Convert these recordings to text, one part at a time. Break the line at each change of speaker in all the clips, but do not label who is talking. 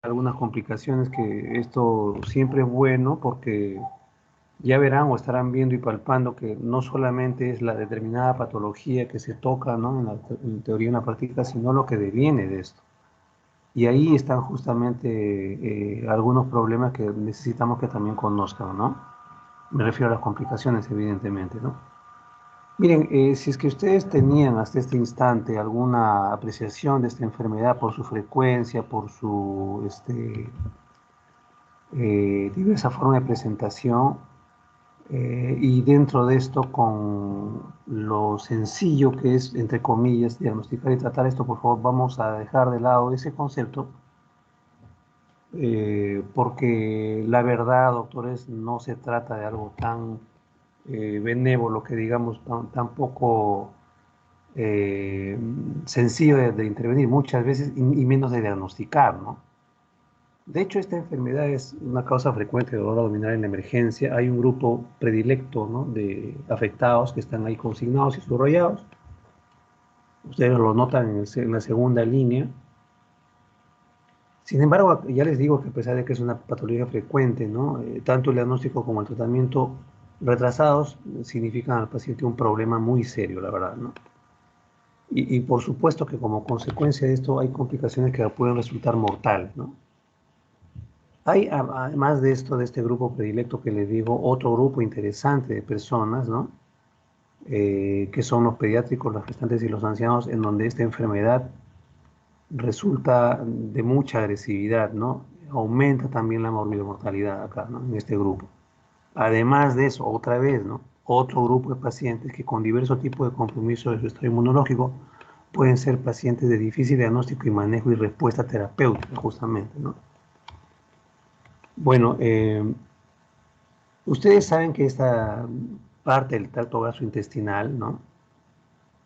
algunas complicaciones, que esto siempre es bueno porque ya verán o estarán viendo y palpando que no solamente es la determinada patología que se toca, ¿no? En teoría y en la práctica, sino lo que deviene de esto. Y ahí están justamente algunos problemas que necesitamos que también conozcan, ¿no? Me refiero a las complicaciones, evidentemente, ¿no? Miren, si es que ustedes tenían hasta este instante alguna apreciación de esta enfermedad por su frecuencia, por su diversa forma de presentación, y dentro de esto con lo sencillo que es, entre comillas, diagnosticar y tratar esto, por favor, vamos a dejar de lado ese concepto, porque la verdad, doctores, no se trata de algo tan benévolo que digamos tan poco eh, sencillo de intervenir muchas veces y menos de diagnosticar, ¿no? De hecho, esta enfermedad es una causa frecuente de dolor abdominal en la emergencia. Hay un grupo predilecto, ¿no?, de afectados que están ahí consignados y subrayados. Ustedes lo notan en la segunda línea. Sin embargo, ya les digo que a pesar de que es una patología frecuente, ¿no?, tanto el diagnóstico como el tratamiento retrasados significan al paciente un problema muy serio, la verdad, ¿no? Y por supuesto que como consecuencia de esto hay complicaciones que pueden resultar mortales, ¿no? Hay, además de esto, de este grupo predilecto que les digo, otro grupo interesante de personas, ¿no? Que son los pediátricos, las gestantes y los ancianos, en donde esta enfermedad resulta de mucha agresividad, ¿no? Aumenta también la mortalidad acá, ¿no?, en este grupo. Además de eso, otra vez, ¿no?, otro grupo de pacientes que con diversos tipos de compromiso de su estado inmunológico pueden ser pacientes de difícil diagnóstico y manejo y respuesta terapéutica, justamente, ¿no? Bueno, ustedes saben que esta parte del tracto gastrointestinal, ¿no?,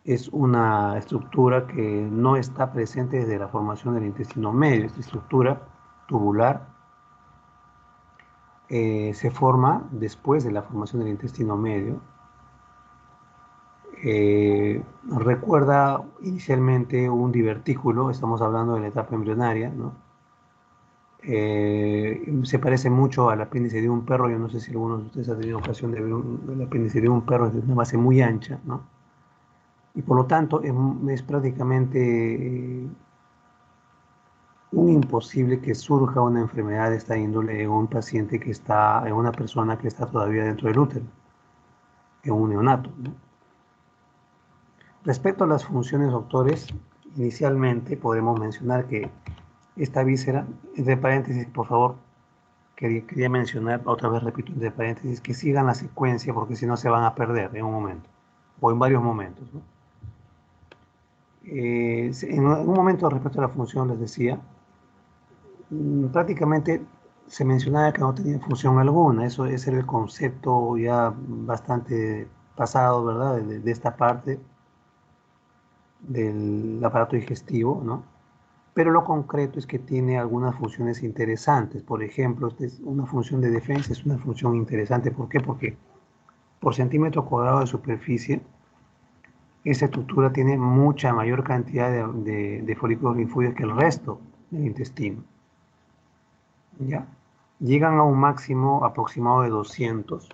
es una estructura que no está presente desde la formación del intestino medio. Esta estructura tubular se forma después de la formación del intestino medio. Recuerda inicialmente un divertículo, estamos hablando de la etapa embrionaria, ¿no? Se parece mucho al apéndice de un perro. Yo no sé si alguno de ustedes ha tenido ocasión de ver el apéndice de un perro. Es de una base muy ancha, ¿no? Y por lo tanto es prácticamente un imposible que surja una enfermedad de esta índole en un paciente que está, en una persona que está todavía dentro del útero, en un neonato, ¿no? Respecto a las funciones, doctores, inicialmente podemos mencionar que esta víscera, entre paréntesis, por favor, quería mencionar, otra vez repito, entre paréntesis, que sigan la secuencia porque si no se van a perder en un momento o en varios momentos, ¿no? En un momento respecto a la función les decía, prácticamente se mencionaba que no tenía función alguna. Eso ese era el concepto ya bastante pasado, ¿verdad?, de esta parte del aparato digestivo, ¿no? Pero lo concreto es que tiene algunas funciones interesantes. Por ejemplo, esta es una función de defensa, es una función interesante. ¿Por qué? Porque por centímetro cuadrado de superficie, esta estructura tiene mucha mayor cantidad de folículos linfóides que el resto del intestino, ¿ya? Llegan a un máximo aproximado de 200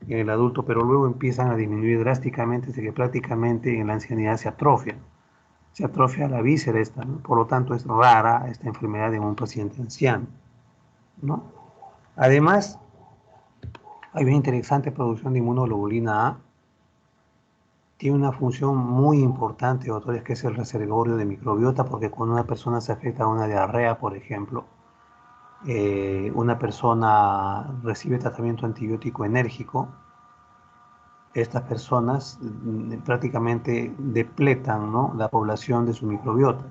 en el adulto, pero luego empiezan a disminuir drásticamente hasta que prácticamente en la ancianidad se atrofia la víscera esta, ¿no? Por lo tanto, es rara esta enfermedad en un paciente anciano, ¿no? Además, hay una interesante producción de inmunoglobulina A. Tiene una función muy importante, doctores, que es el reservorio de microbiota, porque cuando una persona se afecta a una diarrea, por ejemplo, una persona recibe tratamiento antibiótico enérgico, estas personas prácticamente depletan, ¿no?, la población de su microbiota.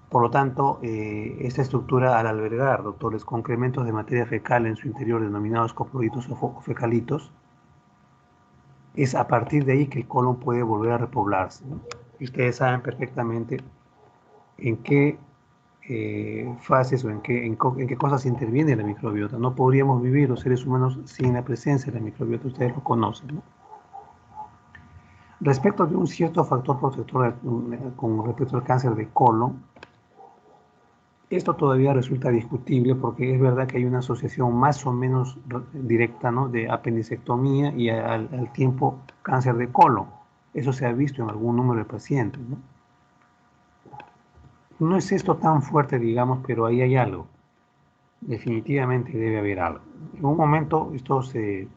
Por lo tanto, esta estructura, al albergar, doctores, concrementos de materia fecal en su interior denominados coprolitos o fecalitos, es a partir de ahí que el colon puede volver a repoblarse, ¿no? Y ustedes saben perfectamente en qué fases o en qué cosas interviene la microbiota. No podríamos vivir los seres humanos sin la presencia de la microbiota, ustedes lo conocen, ¿no? Respecto de un cierto factor protector con respecto al cáncer de colon, Esto todavía resulta discutible porque es verdad que hay una asociación más o menos directa, ¿no?, de apendicectomía y al tiempo cáncer de colon. Eso se ha visto en algún número de pacientes, ¿no? No es esto tan fuerte, digamos, pero ahí hay algo. Definitivamente debe haber algo. En un momento esto se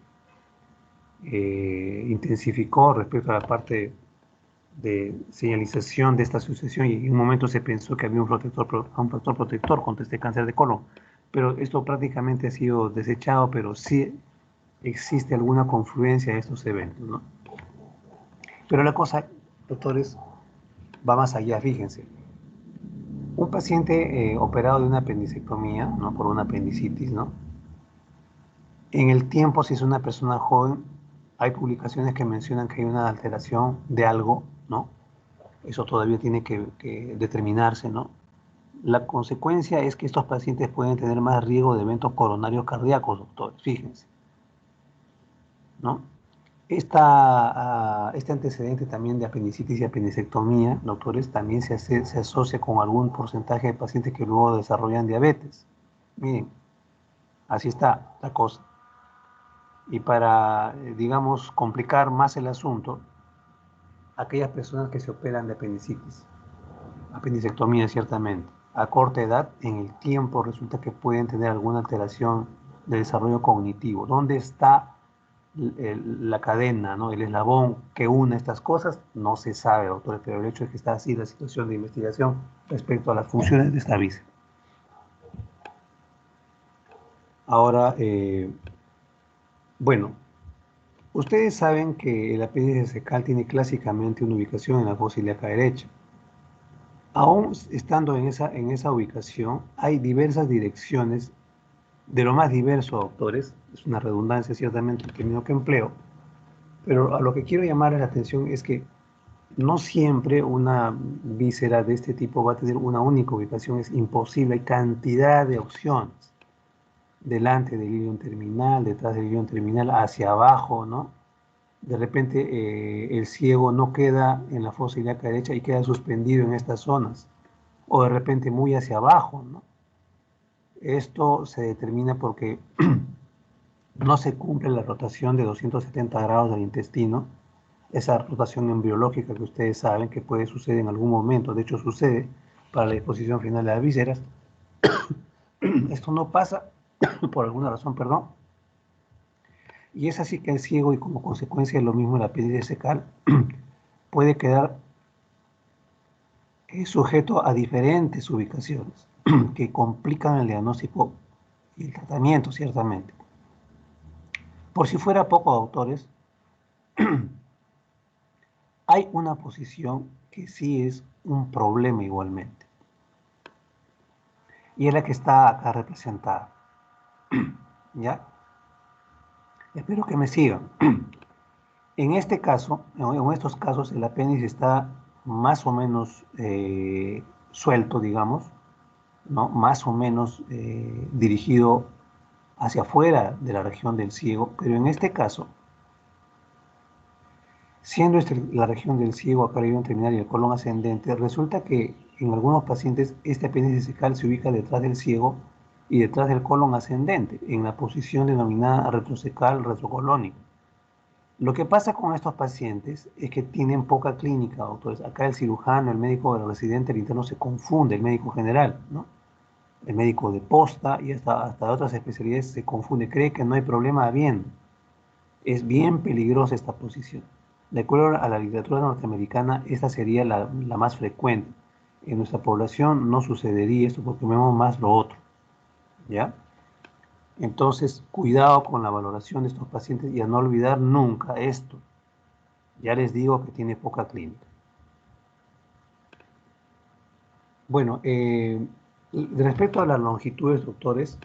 intensificó respecto a la parte de señalización de esta asociación y en un momento se pensó que había un factor protector contra este cáncer de colon, pero esto prácticamente ha sido desechado, pero sí existe alguna confluencia de estos eventos, ¿no? Pero la cosa, doctores, va más allá, fíjense. Un paciente operado de una apendicectomía, ¿no?, por una apendicitis, ¿no? En el tiempo, si es una persona joven, hay publicaciones que mencionan que hay una alteración de algo, ¿no? Eso todavía tiene que determinarse, ¿no? La consecuencia es que estos pacientes pueden tener más riesgo de eventos coronarios cardíacos, doctores, fíjense, ¿no? Este antecedente también de apendicitis y apendicectomía, doctores, también se asocia con algún porcentaje de pacientes que luego desarrollan diabetes. Miren, así está la cosa. Y para, digamos, complicar más el asunto, aquellas personas que se operan de apendicitis, apendicectomía ciertamente, a corta edad, en el tiempo resulta que pueden tener alguna alteración de desarrollo cognitivo. ¿Dónde está la cadena, ¿no?, el eslabón que une estas cosas? No se sabe, doctor, pero el hecho es que está así la situación de investigación respecto a las funciones de esta víscera. Ahora, bueno, ustedes saben que el apéndice cecal tiene clásicamente una ubicación en la fosa ilíaca derecha. Aún estando en esa ubicación, hay diversas direcciones, de lo más diverso, doctores, es una redundancia ciertamente el término que empleo, pero a lo que quiero llamar la atención es que no siempre una víscera de este tipo va a tener una única ubicación, es imposible, hay cantidad de opciones, delante del ilion terminal, detrás del ilion terminal, hacia abajo, ¿no? De repente el ciego no queda en la fosa ilíaca derecha y queda suspendido en estas zonas, o de repente muy hacia abajo, ¿no? Esto se determina porque no se cumple la rotación de 270 grados del intestino, esa rotación embriológica que ustedes saben que puede suceder en algún momento, de hecho sucede para la disposición final de las vísceras. Esto no pasa por alguna razón, perdón, y es así que el ciego, y como consecuencia de lo mismo la piel cecal, puede quedar sujeto a diferentes ubicaciones que complican el diagnóstico y el tratamiento, ciertamente. Por si fuera poco, autores, hay una posición que sí es un problema igualmente, y es la que está acá representada, ¿ya? Espero que me sigan. En este caso, en estos casos, el apéndice está más o menos suelto, digamos, ¿no? Más o menos dirigido hacia afuera de la región del ciego, pero en este caso, siendo la región del ciego, acá el terminal y el colon ascendente, resulta que en algunos pacientes este apéndice cecal se ubica detrás del ciego y detrás del colon ascendente, en la posición denominada retrocecal retrocolónico. Lo que pasa con estos pacientes es que tienen poca clínica, doctores. Acá el cirujano, el médico del residente, el interno se confunde, el médico general, ¿no? El médico de posta y hasta de otras especialidades se confunde, cree que no hay problema bien. Es bien peligrosa esta posición. De acuerdo a la literatura norteamericana, esta sería la más frecuente. En nuestra población no sucedería esto porque vemos más lo otro, ¿ya? Entonces, cuidado con la valoración de estos pacientes y a no olvidar nunca esto. Ya les digo que tiene poca clínica. Bueno, respecto a las longitudes, doctores,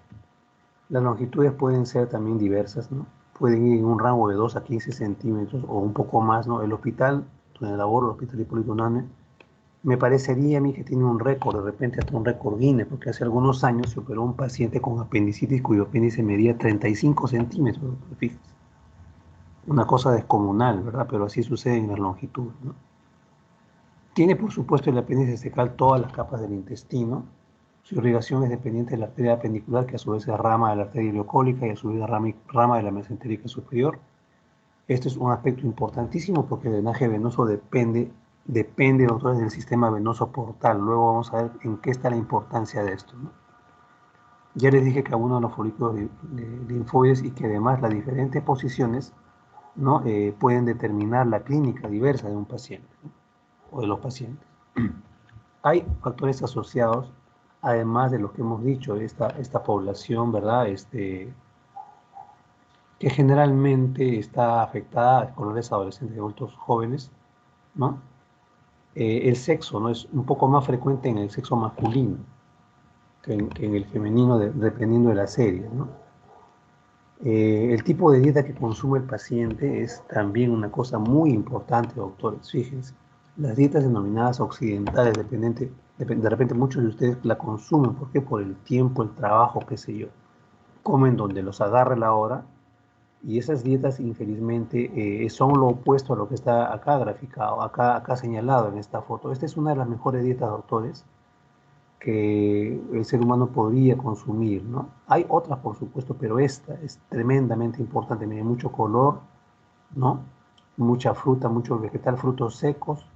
las longitudes pueden ser también diversas, ¿no? Pueden ir en un rango de 2 a 15 centímetros o un poco más, ¿no? El hospital donde laboro, el Hospital Hipólito Unanue, me parecería a mí que tiene un récord, de repente hasta un récord Guinness, porque hace algunos años se operó un paciente con apendicitis cuyo apéndice medía 35 centímetros, fíjense. Una cosa descomunal, ¿verdad? Pero así sucede en las longitudes, ¿no? Tiene, por supuesto, el apéndice cecal todas las capas del intestino, Su irrigación es dependiente de la arteria pendicular, que a su vez es rama de la arteria ileocólica y a su vez rama de la mesentérica superior. Esto es un aspecto importantísimo porque el drenaje venoso depende, doctores, del sistema venoso portal. Luego vamos a ver en qué está la importancia de esto, ¿no? Ya les dije que abundan los folículos linfoides y que además las diferentes posiciones, ¿no? Pueden determinar la clínica diversa de un paciente, ¿no? O de los pacientes. Hay factores asociados, además de lo que hemos dicho, esta población, ¿verdad? Que generalmente está afectada a colores adolescentes y adultos jóvenes, ¿no? El sexo, ¿no? Es un poco más frecuente en el sexo masculino que en el femenino, dependiendo de la serie, ¿no? El tipo de dieta que consume el paciente es también una cosa muy importante, doctores. Fíjense, las dietas denominadas occidentales, de repente muchos de ustedes la consumen, ¿por qué? Por el tiempo, el trabajo, qué sé yo. Comen donde los agarre la hora y esas dietas, infelizmente, son lo opuesto a lo que está acá graficado, acá señalado en esta foto. Esta es una de las mejores dietas, doctores, que el ser humano podría consumir, ¿no? Hay otras, por supuesto, pero esta es tremendamente importante. Tiene mucho color, ¿no? Mucha fruta, mucho vegetal, frutos secos,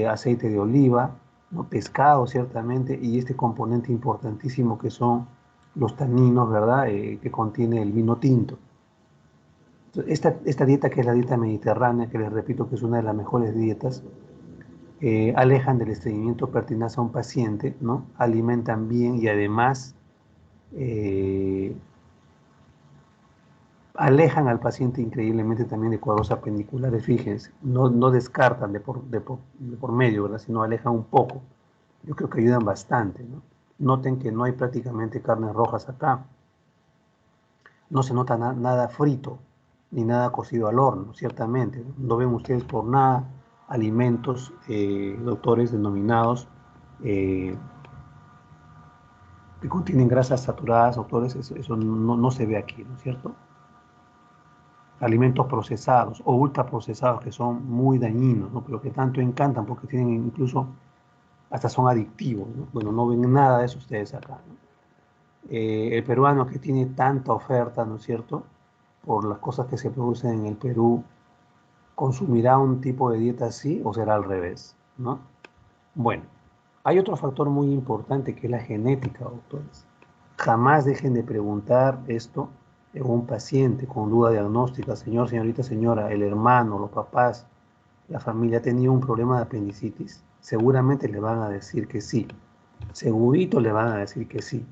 aceite de oliva, ¿no? Pescado, ciertamente, y este componente importantísimo que son los taninos, ¿verdad? Que contiene el vino tinto. Esta dieta, que es la dieta mediterránea, que les repito que es una de las mejores dietas, alejan del estreñimiento pertinaz a un paciente, ¿no? Alimentan bien y además eh, alejan al paciente increíblemente también de cuadros apendiculares. Fíjense, no descartan de por medio, ¿verdad? Sino alejan un poco. Yo creo que ayudan bastante, ¿no? Noten que no hay prácticamente carnes rojas acá. No se nota nada frito ni nada cocido al horno, ciertamente. No ven ustedes por nada alimentos, doctores, denominados eh, que contienen grasas saturadas, doctores. Eso no se ve aquí, ¿no es cierto? Alimentos procesados o ultraprocesados que son muy dañinos, ¿no? Pero que tanto encantan porque tienen incluso, hasta son adictivos, ¿no? Bueno, no ven nada de eso ustedes acá, ¿no? El peruano, que tiene tanta oferta, ¿no es cierto?, por las cosas que se producen en el Perú, ¿consumirá un tipo de dieta así o será al revés, ¿no? Bueno, hay otro factor muy importante que es la genética, doctores. Jamás dejen de preguntar esto en un paciente con duda diagnóstica: señor, señorita, señora, el hermano, los papás, la familia ha tenido un problema de apendicitis. Seguramente le van a decir que sí, segurito le van a decir que sí.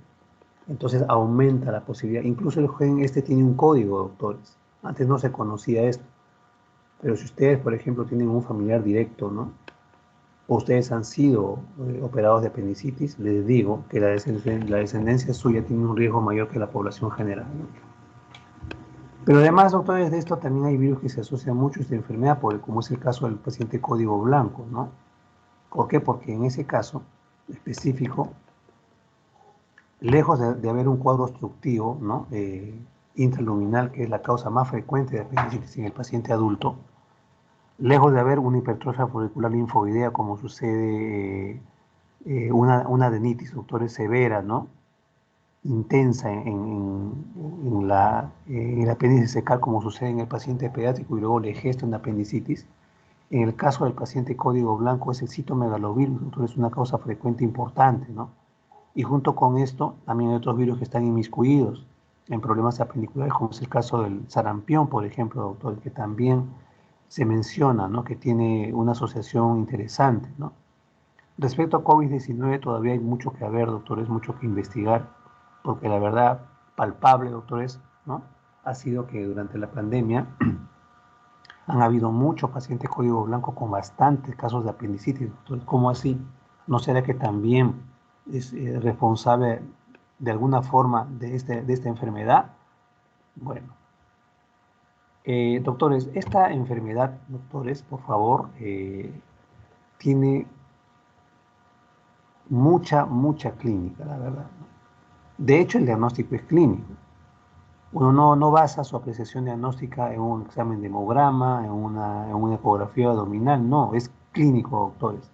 Entonces aumenta la posibilidad. Incluso el gen tiene un código, doctores. Antes no se conocía esto. Pero si ustedes, por ejemplo, tienen un familiar directo, ¿no? O ustedes han sido operados de apendicitis, les digo que la descendencia suya tiene un riesgo mayor que la población general, ¿no? Pero además, doctores, de esto también hay virus que se asocian mucho a esta enfermedad, como es el caso del paciente código blanco, ¿no? ¿Por qué? Porque en ese caso específico, lejos de haber un cuadro obstructivo, ¿no? Intraluminal, que es la causa más frecuente de apendicitis en el paciente adulto, lejos de haber una hipertrofia folicular linfoidea, como sucede, una adenitis, doctores, severa, ¿no? Intensa en el apéndice secal, como sucede en el paciente pediátrico y luego le gesta una apendicitis. En el caso del paciente código blanco es el citomegalovirus, doctor, es una causa frecuente importante, ¿no? Y junto con esto también hay otros virus que están inmiscuidos en problemas apendiculares, como es el caso del sarampión, por ejemplo, doctor, que también se menciona, ¿no?, que tiene una asociación interesante, ¿no? Respecto a COVID-19 todavía hay mucho que ver, doctores, mucho que investigar, porque la verdad palpable, doctores, ¿no?, ha sido que durante la pandemia han habido muchos pacientes código blanco con bastantes casos de apendicitis, doctor. ¿Cómo así? ¿No será que también es responsable de alguna forma de esta enfermedad? Bueno, doctores, esta enfermedad, doctores, por favor, tiene mucha clínica, la verdad, ¿no? De hecho, el diagnóstico es clínico. Uno no basa su apreciación diagnóstica en un examen de hemograma, en una ecografía abdominal, no, es clínico, doctores.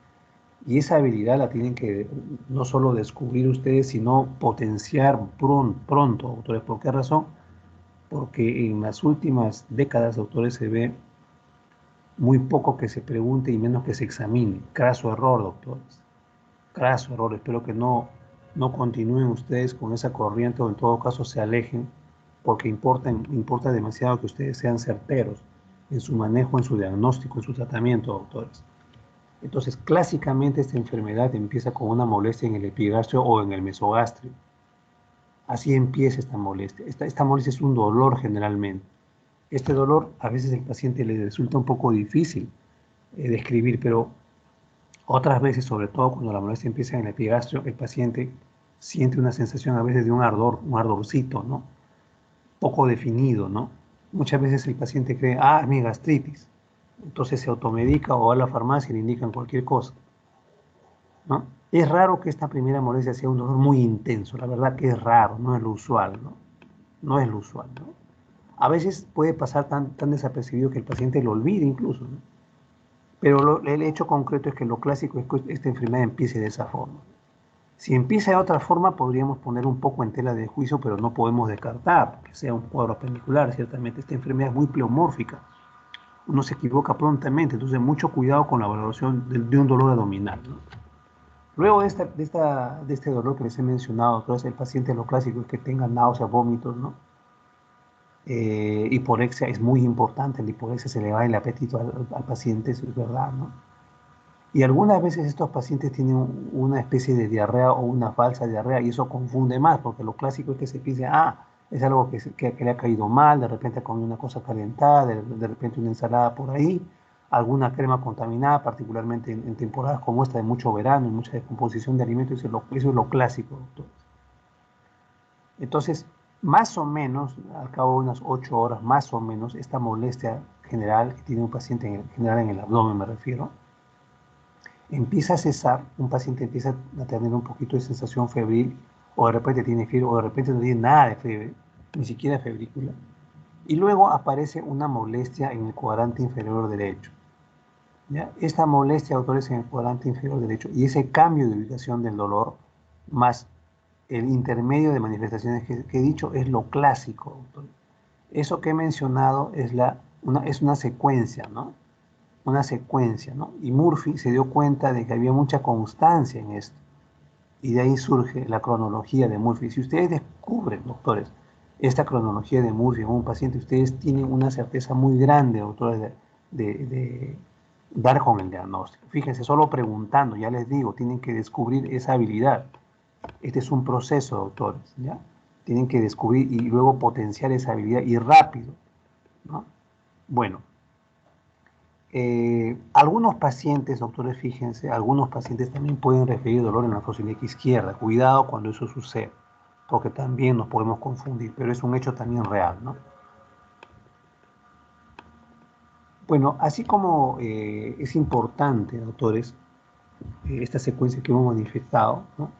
Y esa habilidad la tienen que no solo descubrir ustedes, sino potenciar pronto, autores. ¿Por qué razón? Porque en las últimas décadas, autores, se ve muy poco que se pregunte y menos que se examine. Craso error, doctores. Craso error. Espero que no continúen ustedes con esa corriente o en todo caso se alejen, porque importa demasiado que ustedes sean certeros en su manejo, en su diagnóstico, en su tratamiento, doctores. Entonces, clásicamente esta enfermedad empieza con una molestia en el epigastrio o en el mesogastrio. Así empieza esta molestia. Esta molestia es un dolor generalmente. Este dolor a veces al paciente le resulta un poco difícil describir, pero otras veces, sobre todo cuando la molestia empieza en el epigastrio, el paciente siente una sensación a veces de un ardor, un ardorcito, ¿no? Poco definido, ¿no? Muchas veces el paciente cree, es mi gastritis. Entonces se automedica o va a la farmacia y le indican cualquier cosa, ¿no? Es raro que esta primera molestia sea un dolor muy intenso, la verdad que es raro, no es lo usual, ¿no? No es lo usual, ¿no? A veces puede pasar tan desapercibido que el paciente lo olvide incluso, ¿no? Pero el hecho concreto es que lo clásico es que esta enfermedad empiece de esa forma. Si empieza de otra forma, podríamos poner un poco en tela de juicio, pero no podemos descartar que sea un cuadro apenicular, ciertamente. Esta enfermedad es muy pleomórfica, uno se equivoca prontamente, entonces mucho cuidado con la valoración de un dolor abdominal, ¿no? Luego de este dolor que les he mencionado, entonces el paciente lo clásico es que tenga náuseas, vómitos, ¿no? Hiporexia es muy importante, la hiporexia se le va el apetito al paciente, eso es verdad, ¿no? Y algunas veces estos pacientes tienen una especie de diarrea o una falsa diarrea y eso confunde más, porque lo clásico es que se piense, es algo que le ha caído mal, de repente ha comido una cosa calentada, de repente una ensalada por ahí, alguna crema contaminada, particularmente en temporadas como esta de mucho verano y mucha descomposición de alimentos, eso es lo clásico, doctor. Entonces, más o menos, al cabo de unas 8 horas, más o menos, esta molestia general que tiene un paciente en general en el abdomen, me refiero, empieza a cesar, un paciente empieza a tener un poquito de sensación febril, o de repente tiene fiebre, o de repente no tiene nada de fiebre, ni siquiera febrícula, y luego aparece una molestia en el cuadrante inferior derecho. ¿Ya? Esta molestia, autores, en el cuadrante inferior derecho, y ese cambio de ubicación del dolor, más el intermedio de manifestaciones que he dicho, es lo clásico, doctor. Eso que he mencionado es una secuencia, ¿no? Una secuencia, ¿no? Y Murphy se dio cuenta de que había mucha constancia en esto. Y de ahí surge la cronología de Murphy. Si ustedes descubren, doctores, esta cronología de Murphy en un paciente, ustedes tienen una certeza muy grande, doctores, de dar con el diagnóstico. Fíjense, solo preguntando, ya les digo, tienen que descubrir esa habilidad. Este es un proceso, doctores, ¿ya? Tienen que descubrir y luego potenciar esa habilidad y rápido, ¿no? Bueno, algunos pacientes, doctores, fíjense, algunos pacientes también pueden referir dolor en la fosiliaca izquierda. Cuidado cuando eso sucede, porque también nos podemos confundir, pero es un hecho también real, ¿no? Bueno, así como es importante, doctores, esta secuencia que hemos manifestado, ¿no?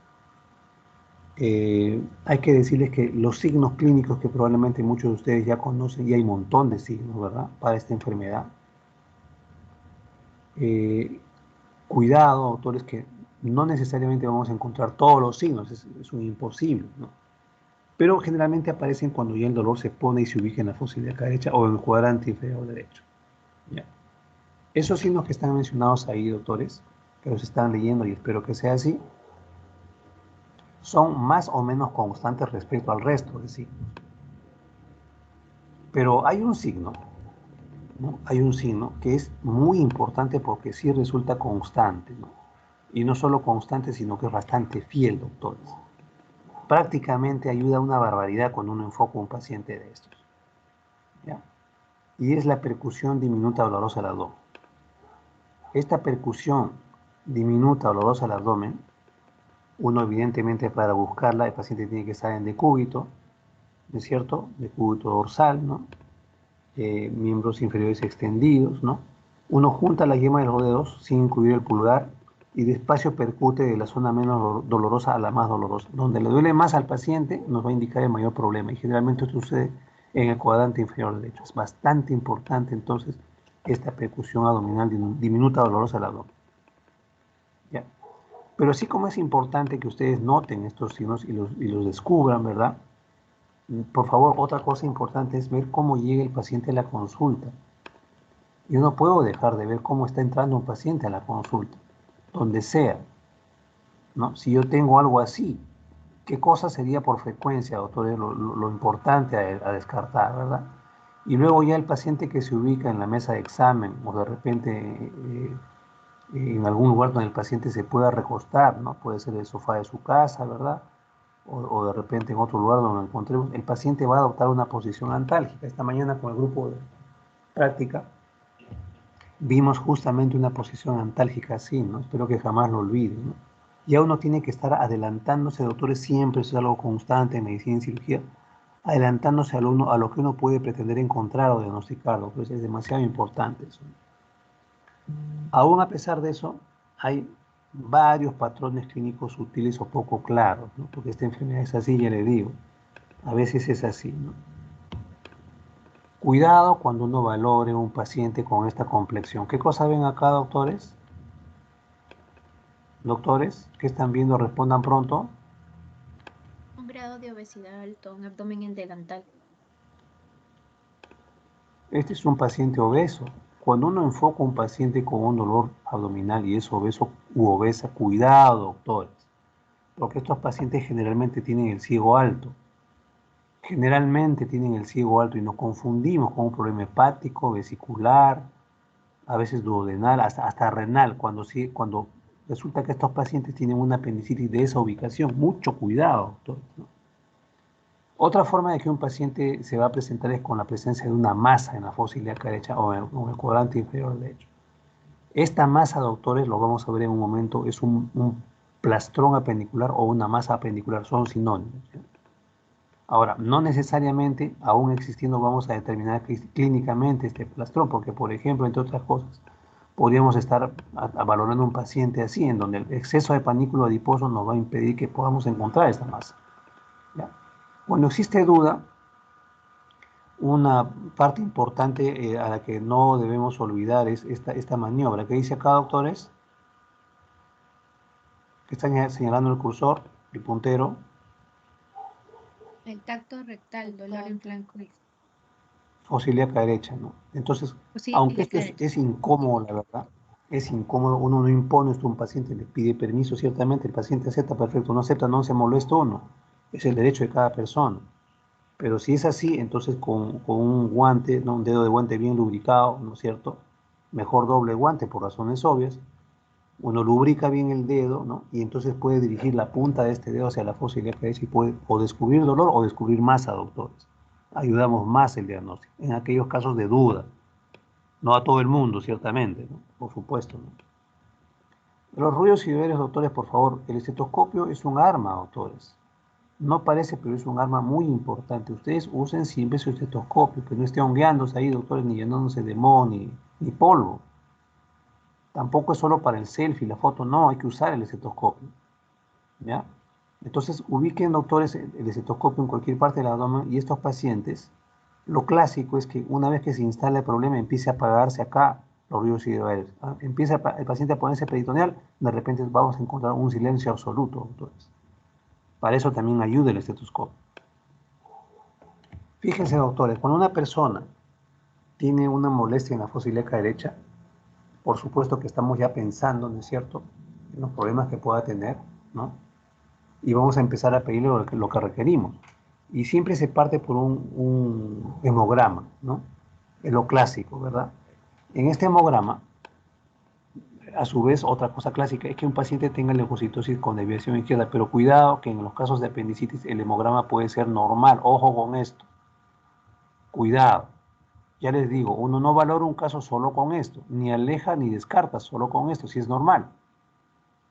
Hay que decirles que los signos clínicos que probablemente muchos de ustedes ya conocen, y hay un montón de signos, ¿verdad?, para esta enfermedad. Eh, Cuidado, autores, que no necesariamente vamos a encontrar todos los signos, es un imposible, ¿no? Pero generalmente aparecen cuando ya el dolor se pone y se ubica en la fosa ilíaca derecha o en el cuadrante inferior derecho. ¿Ya? Esos signos que están mencionados ahí, doctores, que los están leyendo y espero que sea así, son más o menos constantes respecto al resto de signos. Pero hay un signo, ¿no? Hay un signo que es muy importante porque sí resulta constante, ¿no? Y no solo constante, sino que es bastante fiel, doctores. Prácticamente ayuda una barbaridad cuando uno enfoca a un paciente de estos, ¿ya? Y es la percusión diminuta dolorosa al abdomen. Esta percusión diminuta dolorosa al abdomen, uno evidentemente para buscarla, el paciente tiene que estar en decúbito, ¿no es cierto? Decúbito dorsal, ¿no? Miembros inferiores extendidos, ¿no? Uno junta la yema de los dedos sin incluir el pulgar y despacio percute de la zona menos dolorosa a la más dolorosa. Donde le duele más al paciente nos va a indicar el mayor problema y generalmente esto sucede en el cuadrante inferior derecho. Es bastante importante entonces esta percusión abdominal diminuta dolorosa al abdomen. ¿Ya? Pero sí como es importante que ustedes noten estos signos y los descubran, ¿verdad? Por favor, otra cosa importante es ver cómo llega el paciente a la consulta. Yo no puedo dejar de ver cómo está entrando un paciente a la consulta, donde sea, ¿no? Si yo tengo algo así, ¿qué cosa sería por frecuencia, doctor? Lo importante a descartar, ¿verdad? Y luego ya el paciente que se ubica en la mesa de examen o de repente en algún lugar donde el paciente se pueda recostar, ¿no? Puede ser el sofá de su casa, ¿verdad? O de repente en otro lugar donde lo encontremos, el paciente va a adoptar una posición antálgica. Esta mañana con el grupo de práctica vimos justamente una posición antálgica así, ¿no? Espero que jamás lo olviden, ¿no? Ya uno tiene que estar adelantándose, doctores, siempre eso es algo constante en medicina y cirugía, adelantándose a lo que uno puede pretender encontrar o diagnosticar, doctores, es demasiado importante eso. Aún a pesar de eso, hay varios patrones clínicos sutiles o poco claros, ¿no? Porque esta enfermedad es así, ya le digo, a veces es así, ¿no? Cuidado cuando uno valore un paciente con esta complexión. ¿Qué cosa ven acá, doctores? Doctores, ¿qué están viendo? Respondan pronto.
Un grado de obesidad alto, un abdomen en delantal.
Este es un paciente obeso. Cuando uno enfoca a un paciente con un dolor abdominal y es obeso u obesa, cuidado, doctores, porque estos pacientes generalmente tienen el ciego alto. Generalmente tienen el ciego alto y nos confundimos con un problema hepático, vesicular, a veces duodenal, hasta renal, cuando resulta que estos pacientes tienen una apendicitis de esa ubicación. Mucho cuidado, doctores, ¿no? Otra forma de que un paciente se va a presentar es con la presencia de una masa en la fosa ilíaca derecha o en el cuadrante inferior derecho. Esta masa, doctores, lo vamos a ver en un momento, es un plastrón apendicular o una masa apendicular, son sinónimos, ¿sí? Ahora, no necesariamente, aún existiendo, vamos a determinar clínicamente este plastrón, porque, por ejemplo, entre otras cosas, podríamos estar valorando un paciente así, en donde el exceso de panículo adiposo nos va a impedir que podamos encontrar esta masa, ¿ya? Cuando existe duda, una parte importante a la que no debemos olvidar es esta maniobra que dice acá, doctores, que están señalando el cursor, el puntero,
El tacto rectal, dolor en flanco
o ilíaca derecha, ¿no? Entonces, aunque
ilíaca
esto
derecha.
es incómodo, la verdad, es incómodo, uno no impone esto a un paciente, le pide permiso, ciertamente, el paciente acepta, perfecto, no acepta, no se molesta uno, es el derecho de cada persona. Pero si es así, entonces con un guante, ¿no? Un dedo de guante bien lubricado, ¿no es cierto? Mejor doble guante por razones obvias. Uno lubrica bien el dedo, ¿no? Y entonces puede dirigir la punta de este dedo hacia la fosa ilíaca derecha y puede o descubrir dolor o descubrir masa, doctores. Ayudamos más el diagnóstico en aquellos casos de duda. No a todo el mundo, ciertamente, ¿no? Por supuesto, ¿no? Los ruidos y deberes, doctores, por favor. El estetoscopio es un arma, doctores. No parece, pero es un arma muy importante. Ustedes usen siempre su estetoscopio, que no esté hongueándose ahí, doctores, ni llenándose de moho ni polvo. Tampoco es solo para el selfie, la foto, no, hay que usar el estetoscopio, ¿ya? Entonces, ubiquen, doctores, el estetoscopio en cualquier parte del abdomen y estos pacientes, lo clásico es que una vez que se instala el problema, empiece a apagarse acá los ruidos hidroaéreos, ¿ah? Empieza el paciente a ponerse peritoneal, de repente vamos a encontrar un silencio absoluto, doctores. Para eso también ayuda el estetoscopio. Fíjense, doctores, cuando una persona tiene una molestia en la fosa ilíaca derecha, por supuesto que estamos ya pensando, ¿no es cierto?, en los problemas que pueda tener, ¿no? Y vamos a empezar a pedirle lo que requerimos. Y siempre se parte por un hemograma, ¿no? Es lo clásico, ¿verdad? En este hemograma, a su vez, otra cosa clásica es que un paciente tenga leucocitosis con desviación izquierda, pero cuidado que en los casos de apendicitis el hemograma puede ser normal. Ojo con esto, cuidado. Ya les digo, uno no valora un caso solo con esto, ni aleja ni descarta solo con esto, si es normal.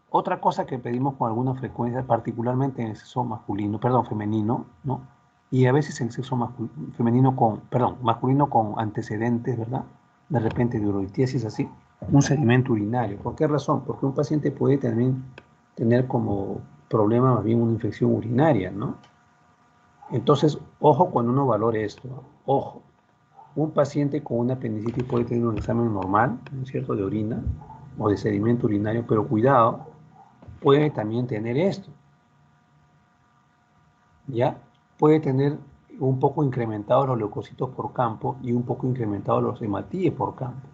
Otra cosa que pedimos con alguna frecuencia, particularmente en el sexo masculino, perdón, femenino, ¿no? Y a veces en el sexo femenino masculino con antecedentes, ¿verdad? De repente de urolitiasis así, un sedimento urinario. ¿Por qué razón? Porque un paciente puede también tener como problema más bien una infección urinaria, ¿no? Entonces, ojo cuando uno valore esto, ¿no? Ojo. Un paciente con una apendicitis puede tener un examen normal, ¿no es cierto?, de orina o de sedimento urinario, pero cuidado, puede también tener esto, ¿ya? Puede tener un poco incrementados los leucocitos por campo y un poco incrementados los hematíes por campo.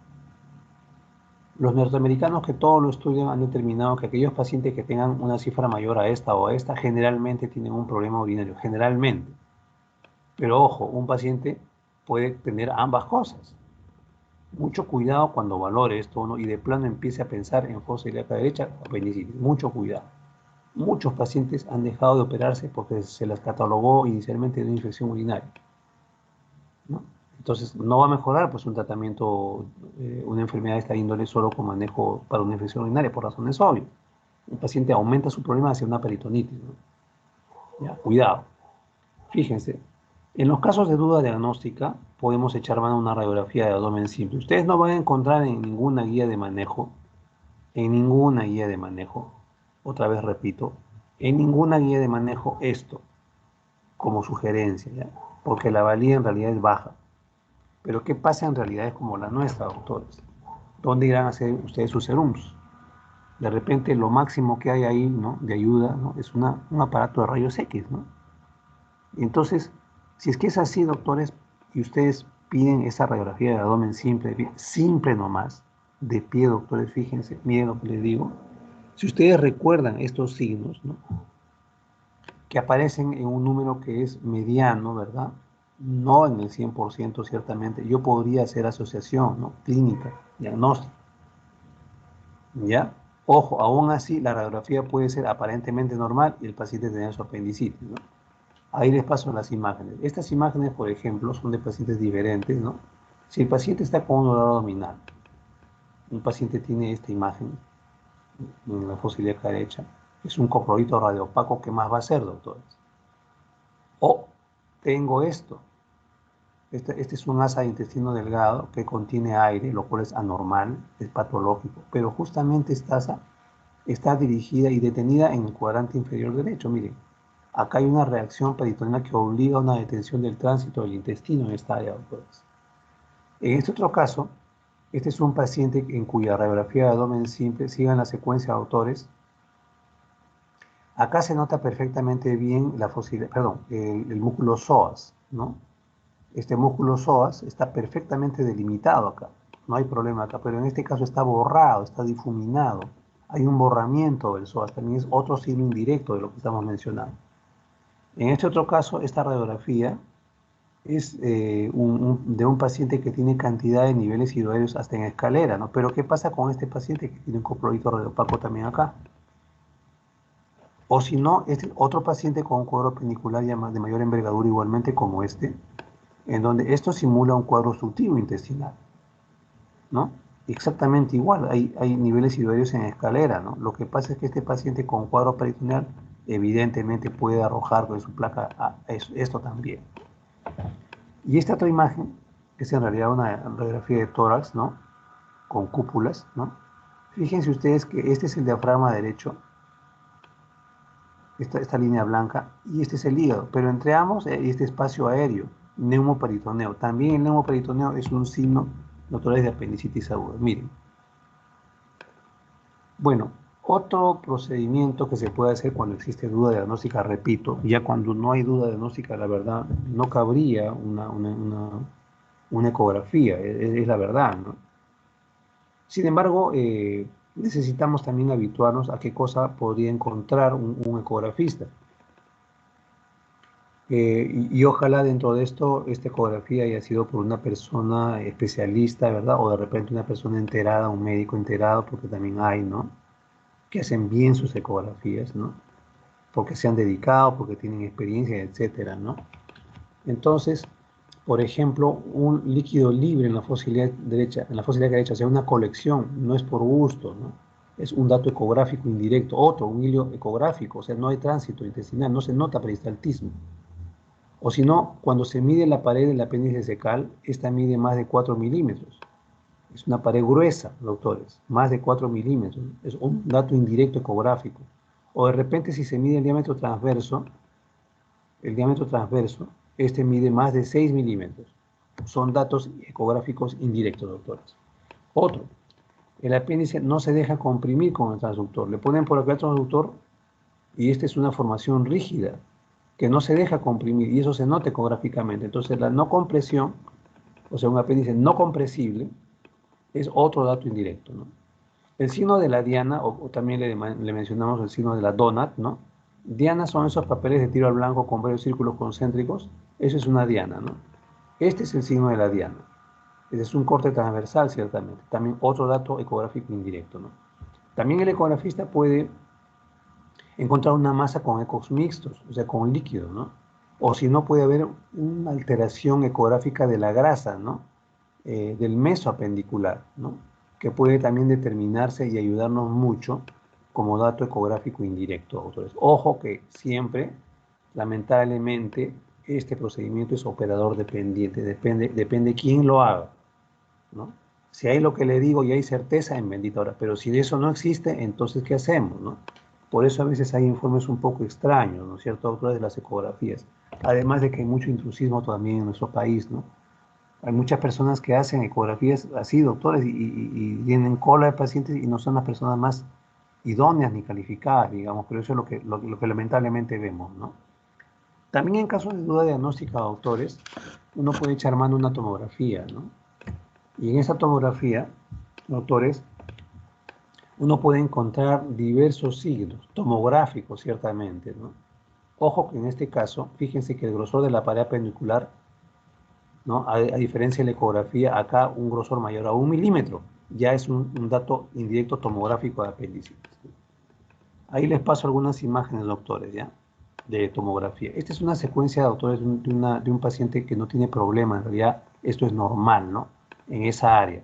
Los norteamericanos que todo lo estudian han determinado que aquellos pacientes que tengan una cifra mayor a esta o a esta generalmente tienen un problema urinario, generalmente. Pero ojo, un paciente puede tener ambas cosas. Mucho cuidado cuando valore esto, ¿no? Y de plano empiece a pensar en fosa ilíaca derecha, apendicitis. Mucho cuidado. Muchos pacientes han dejado de operarse porque se las catalogó inicialmente de una infección urinaria, ¿no? Entonces, no va a mejorar pues un tratamiento, una enfermedad de esta índole solo con manejo para una infección urinaria, por razones obvias. Un paciente aumenta su problema hacia una peritonitis, ¿no? Ya, cuidado. Fíjense, en los casos de duda diagnóstica, podemos echar mano a una radiografía de abdomen simple. Ustedes no van a encontrar en ninguna guía de manejo, en ninguna guía de manejo, otra vez repito, en ninguna guía de manejo esto como sugerencia, ¿ya? Porque la valía en realidad es baja. Pero ¿qué pasa en realidades como la nuestra, doctores? ¿Dónde irán a hacer ustedes sus serums? De repente lo máximo que hay ahí, ¿no?, de ayuda, ¿no?, es un aparato de rayos X, ¿no? Entonces, si es que es así, doctores, y ustedes piden esa radiografía de abdomen simple, simple nomás, de pie, doctores, fíjense, miren lo que les digo. Si ustedes recuerdan estos signos, ¿no?, que aparecen en un número que es mediano, ¿verdad? No en el 100% ciertamente. Yo podría hacer asociación, ¿no?, clínica, diagnóstica, ¿ya? Ojo, aún así la radiografía puede ser aparentemente normal y el paciente tener su apendicitis, ¿no? Ahí les paso las imágenes. Estas imágenes, por ejemplo, son de pacientes diferentes, ¿no? Si el paciente está con un dolor abdominal, un paciente tiene esta imagen en la fosa ilíaca derecha, es un coproíto radiopaco, ¿qué más va a hacer, doctores? O tengo esto. Este es un asa de intestino delgado que contiene aire, lo cual es anormal, es patológico, pero justamente esta asa está dirigida y detenida en el cuadrante inferior derecho. Miren, acá hay una reacción peritoneal que obliga a una detención del tránsito del intestino en esta área, doctores. En este otro caso, este es un paciente en cuya radiografía de abdomen simple, sigan la secuencia de autores. Acá se nota perfectamente bien la perdón, el músculo psoas, ¿no? Este músculo psoas está perfectamente delimitado acá, no hay problema acá, pero en este caso está borrado, está difuminado. Hay un borramiento del psoas, también es otro signo indirecto de lo que estamos mencionando. En este otro caso, esta radiografía es de un paciente que tiene cantidad de niveles hidroaéreos hasta en escalera, ¿no? Pero ¿qué pasa con este paciente que tiene un coproíto radiopaco también acá? O si no, este otro paciente con un cuadro penicular de mayor envergadura igualmente como este, en donde esto simula un cuadro obstructivo intestinal, ¿no? Exactamente igual, hay niveles hidroaéreos en escalera, ¿no? Lo que pasa es que este paciente con cuadro peritoneal evidentemente puede arrojar con su placa esto también. Y esta otra imagen es en realidad una radiografía de tórax, ¿no?, con cúpulas, ¿no? Fíjense ustedes que este es el diafragma derecho, esta línea blanca, y este es el hígado, pero entre ambos este espacio aéreo, neumoperitoneo. También el neumoperitoneo es un signo notorio de apendicitis aguda. Miren. Bueno, otro procedimiento que se puede hacer cuando existe duda diagnóstica, repito, ya cuando no hay duda diagnóstica, la verdad, no cabría una ecografía, es la verdad, ¿no? Sin embargo, necesitamos también habituarnos a qué cosa podría encontrar un ecografista. Y ojalá dentro de esto, esta ecografía haya sido por una persona especialista, ¿verdad? O de repente una persona enterada, un médico enterado, porque también hay, ¿no?, que hacen bien sus ecografías, ¿no?, porque se han dedicado, porque tienen experiencia, etcétera, ¿no? Entonces, por ejemplo, un líquido libre en la fosa ilíaca derecha, o sea, una colección, no es por gusto, ¿no? Es un dato ecográfico indirecto, un hilo ecográfico, o sea, no hay tránsito intestinal, no se nota peristaltismo. O si no, cuando se mide la pared del apéndice cecal, esta mide más de 4 milímetros. Es una pared gruesa, doctores, más de 4 milímetros. Es un dato indirecto ecográfico. O de repente, si se mide el diámetro transverso, este mide más de 6 milímetros. Son datos ecográficos indirectos, doctores. Otro, el apéndice no se deja comprimir con el transductor. Le ponen por acá el transductor y esta es una formación rígida que no se deja comprimir y eso se nota ecográficamente. Entonces la no compresión, o sea, un apéndice no compresible, es otro dato indirecto, ¿no? El signo de la diana, o también le mencionamos el signo de la donut, ¿no? Diana son esos papeles de tiro al blanco con varios círculos concéntricos. Eso es una diana, ¿no? Este es el signo de la diana. Ese es un corte transversal, ciertamente. También otro dato ecográfico indirecto, ¿no? También el ecografista puede encontrar una masa con ecos mixtos, o sea, con líquido, ¿no? O si no, puede haber una alteración ecográfica de la grasa, ¿no? Del meso apendicular, ¿no? Que puede también determinarse y ayudarnos mucho como dato ecográfico indirecto, autores. Ojo que siempre, lamentablemente, este procedimiento es operador dependiente, depende quién lo haga, ¿no? Si hay lo que le digo y hay certeza, en bendita hora, pero si eso no existe, entonces ¿qué hacemos, no? Por eso a veces hay informes un poco extraños, ¿no es cierto?, autores de las ecografías. Además de que hay mucho intrusismo también en nuestro país, ¿no? Hay muchas personas que hacen ecografías así, doctores, y tienen cola de pacientes y no son las personas más idóneas ni calificadas, digamos, pero eso es lo que lamentablemente vemos, ¿no? También en casos de duda diagnóstica, doctores, uno puede echar mano a una tomografía, ¿no? Y en esa tomografía, doctores, uno puede encontrar diversos signos, tomográficos ciertamente, ¿no? Ojo que en este caso, fíjense que el grosor de la pared apendicular, ¿no? A diferencia de la ecografía, acá un grosor mayor a 1 milímetro, ya es un dato indirecto tomográfico de apendicitis. Ahí les paso algunas imágenes, doctores, ¿ya? De tomografía. Esta es una secuencia, doctores, de un paciente que no tiene problema, en realidad esto es normal, ¿no? En esa área.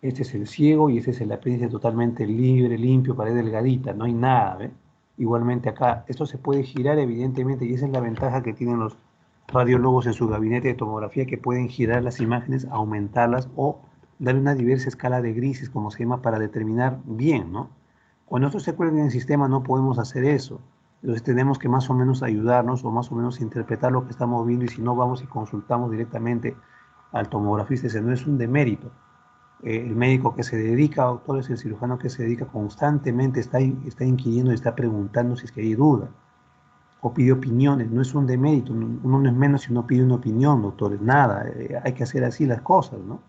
Este es el ciego y este es el apéndice totalmente libre, limpio, pared delgadita, no hay nada, ¿ve? Igualmente acá, esto se puede girar evidentemente y esa es la ventaja que tienen los radiólogos en su gabinete de tomografía, que pueden girar las imágenes, aumentarlas o darle una diversa escala de grises, como se llama, para determinar bien, ¿no? Cuando esto se cuelga en el sistema no podemos hacer eso. Entonces tenemos que más o menos ayudarnos o más o menos interpretar lo que estamos viendo y si no vamos y consultamos directamente al tomografista, ese no es un demérito. El médico que se dedica, doctores, el cirujano que se dedica constantemente está inquiriendo y está preguntando si es que hay duda o pide opiniones, no es un demérito, uno no es menos si uno pide una opinión, doctores, nada, hay que hacer así las cosas, ¿no?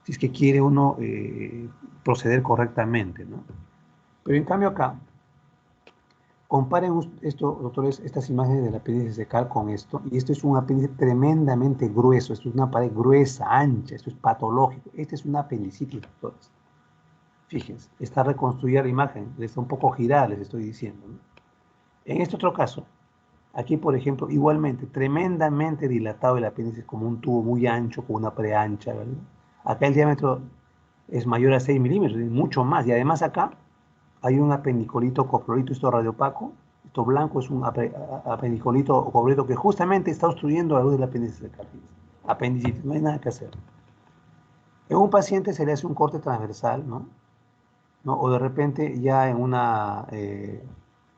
Si es que quiere uno proceder correctamente, ¿no? Pero en cambio acá, comparen esto, doctores, estas imágenes del apéndice secal con esto, y esto es un apéndice tremendamente grueso, esto es una pared gruesa, ancha, esto es patológico, este es una apendicitis, doctores. Fíjense, está reconstruida la imagen, está un poco girada, les estoy diciendo, ¿no? En este otro caso, aquí, por ejemplo, igualmente, tremendamente dilatado el apéndice, como un tubo muy ancho, con una pared ancha, ¿verdad? Acá el diámetro es mayor a 6 milímetros, mucho más, y además acá hay un apendicolito coprolito, esto radiopaco, esto blanco es un apendicolito coprolito que justamente está obstruyendo la luz del apéndice secal. Apendicitis, no hay nada que hacer. En un paciente se le hace un corte transversal, ¿no? ¿No? O de repente ya en una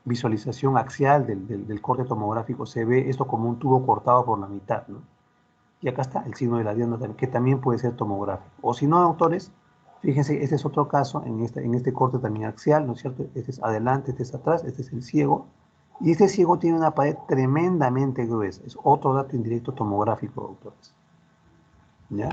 visualización axial del corte tomográfico se ve esto como un tubo cortado por la mitad, ¿no? Y acá está el signo de la diana, que también puede ser tomográfico. O si no, autores, fíjense, este es otro caso en este corte también axial, ¿no es cierto? Este es adelante, este es atrás, este es el ciego. Y este ciego tiene una pared tremendamente gruesa. Es otro dato indirecto tomográfico, doctores. ¿Ya?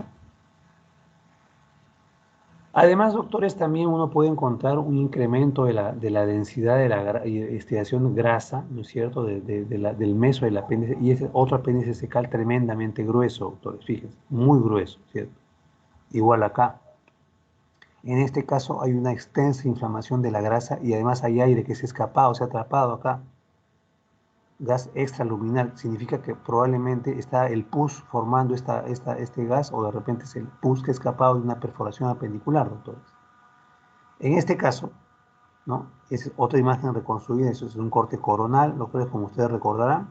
Además, doctores, también uno puede encontrar un incremento de la densidad de la estiración grasa, ¿no es cierto?, del meso del apéndice, y ese otro apéndice secal tremendamente grueso, doctores, fíjense, muy grueso, ¿cierto? Igual acá. En este caso hay una extensa inflamación de la grasa y además hay aire que se ha escapado, se ha atrapado acá. Gas extraluminal significa que probablemente está el pus formando este gas o de repente es el pus que ha escapado de una perforación apendicular, doctores. En este caso, ¿no? Es otra imagen reconstruida, eso es un corte coronal, doctores, como ustedes recordarán,